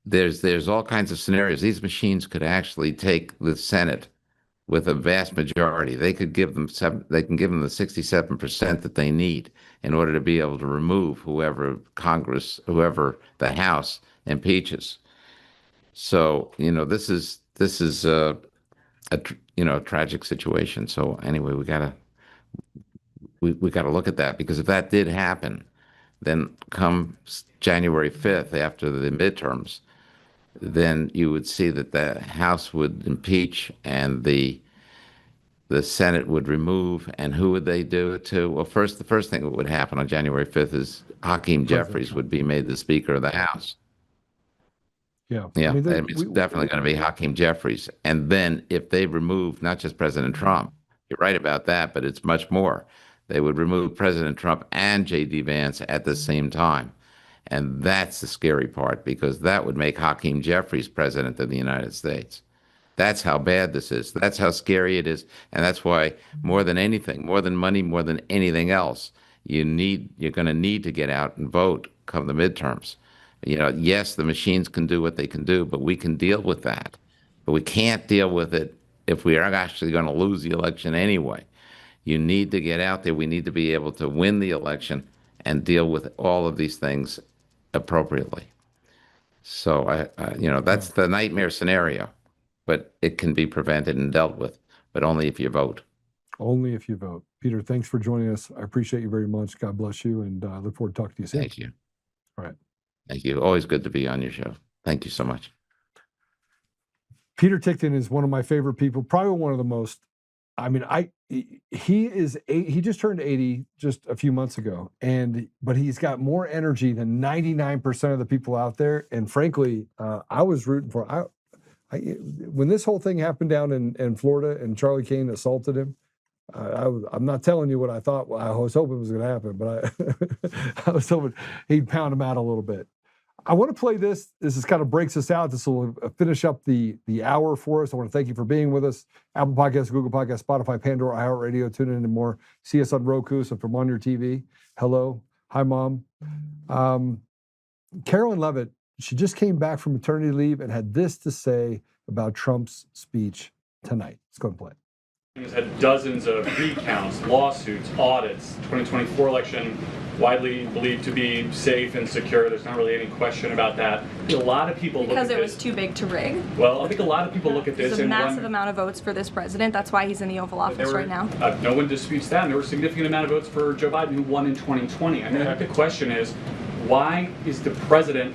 There's all kinds of scenarios. These machines could actually take the Senate with a vast majority. They can give them the 67% that they need in order to be able to remove whoever the House impeaches. So, this is a tragic situation. So anyway, we gotta look at that, because if that did happen, then come January 5th, after the midterms, then you would see that the House would impeach and the Senate would remove. And who would they do it to? Well, the first thing that would happen on January 5th is Hakeem Jeffries would be made the Speaker of the House. Yeah. Yeah, it's definitely going to be Hakeem Jeffries. And then if they remove not just President Trump, you're right about that, but it's much more. They would remove President Trump and J.D. Vance at the same time. And that's the scary part, because that would make Hakeem Jeffries president of the United States. That's how bad this is. That's how scary it is. And that's why, more than anything, more than money, more than anything else, you're going to need to get out and vote come the midterms. Yes, the machines can do what they can do, but we can deal with that. But we can't deal with it if we are actually going to lose the election anyway. You need to get out there. We need to be able to win the election and deal with all of these things appropriately. So, that's the nightmare scenario, but it can be prevented and dealt with, but only if you vote. Only if you vote. Peter, thanks for joining us. I appreciate you very much. God bless you, and I look forward to talking to you soon. Thank you. All right. Thank you. Always good to be on your show. Thank you so much. Peter Ticktin is one of my favorite people, probably one of the most. I mean, he just turned 80 just a few months ago, but he's got more energy than 99% of the people out there. And frankly, I was rooting for. When this whole thing happened down in Florida and Charlie Kane assaulted him, I'm not telling you what I thought. I was hoping was going to happen, but I was hoping he'd pound him out a little bit. I want to play this. This is kind of breaks us out. This will finish up the hour for us. I want to thank you for being with us. Apple Podcasts, Google Podcasts, Spotify, Pandora, iHeartRadio. Tune in and more. See us on Roku. So from on your TV. Hello. Hi, Mom. Carolyn Levitt, she just came back from maternity leave and had this to say about Trump's speech tonight. Let's go and play it. He's had dozens of recounts, lawsuits, audits. 2024 election widely believed to be safe and secure. There's not really any question about that. A lot of people because look at it was too big to rig. Well, I think a lot of people look at this There's a and massive amount of votes for this president. That's why he's in the Oval Office right now. No one disputes that. And there were a significant amount of votes for Joe Biden, who won in 2020. I think the question is, why is the president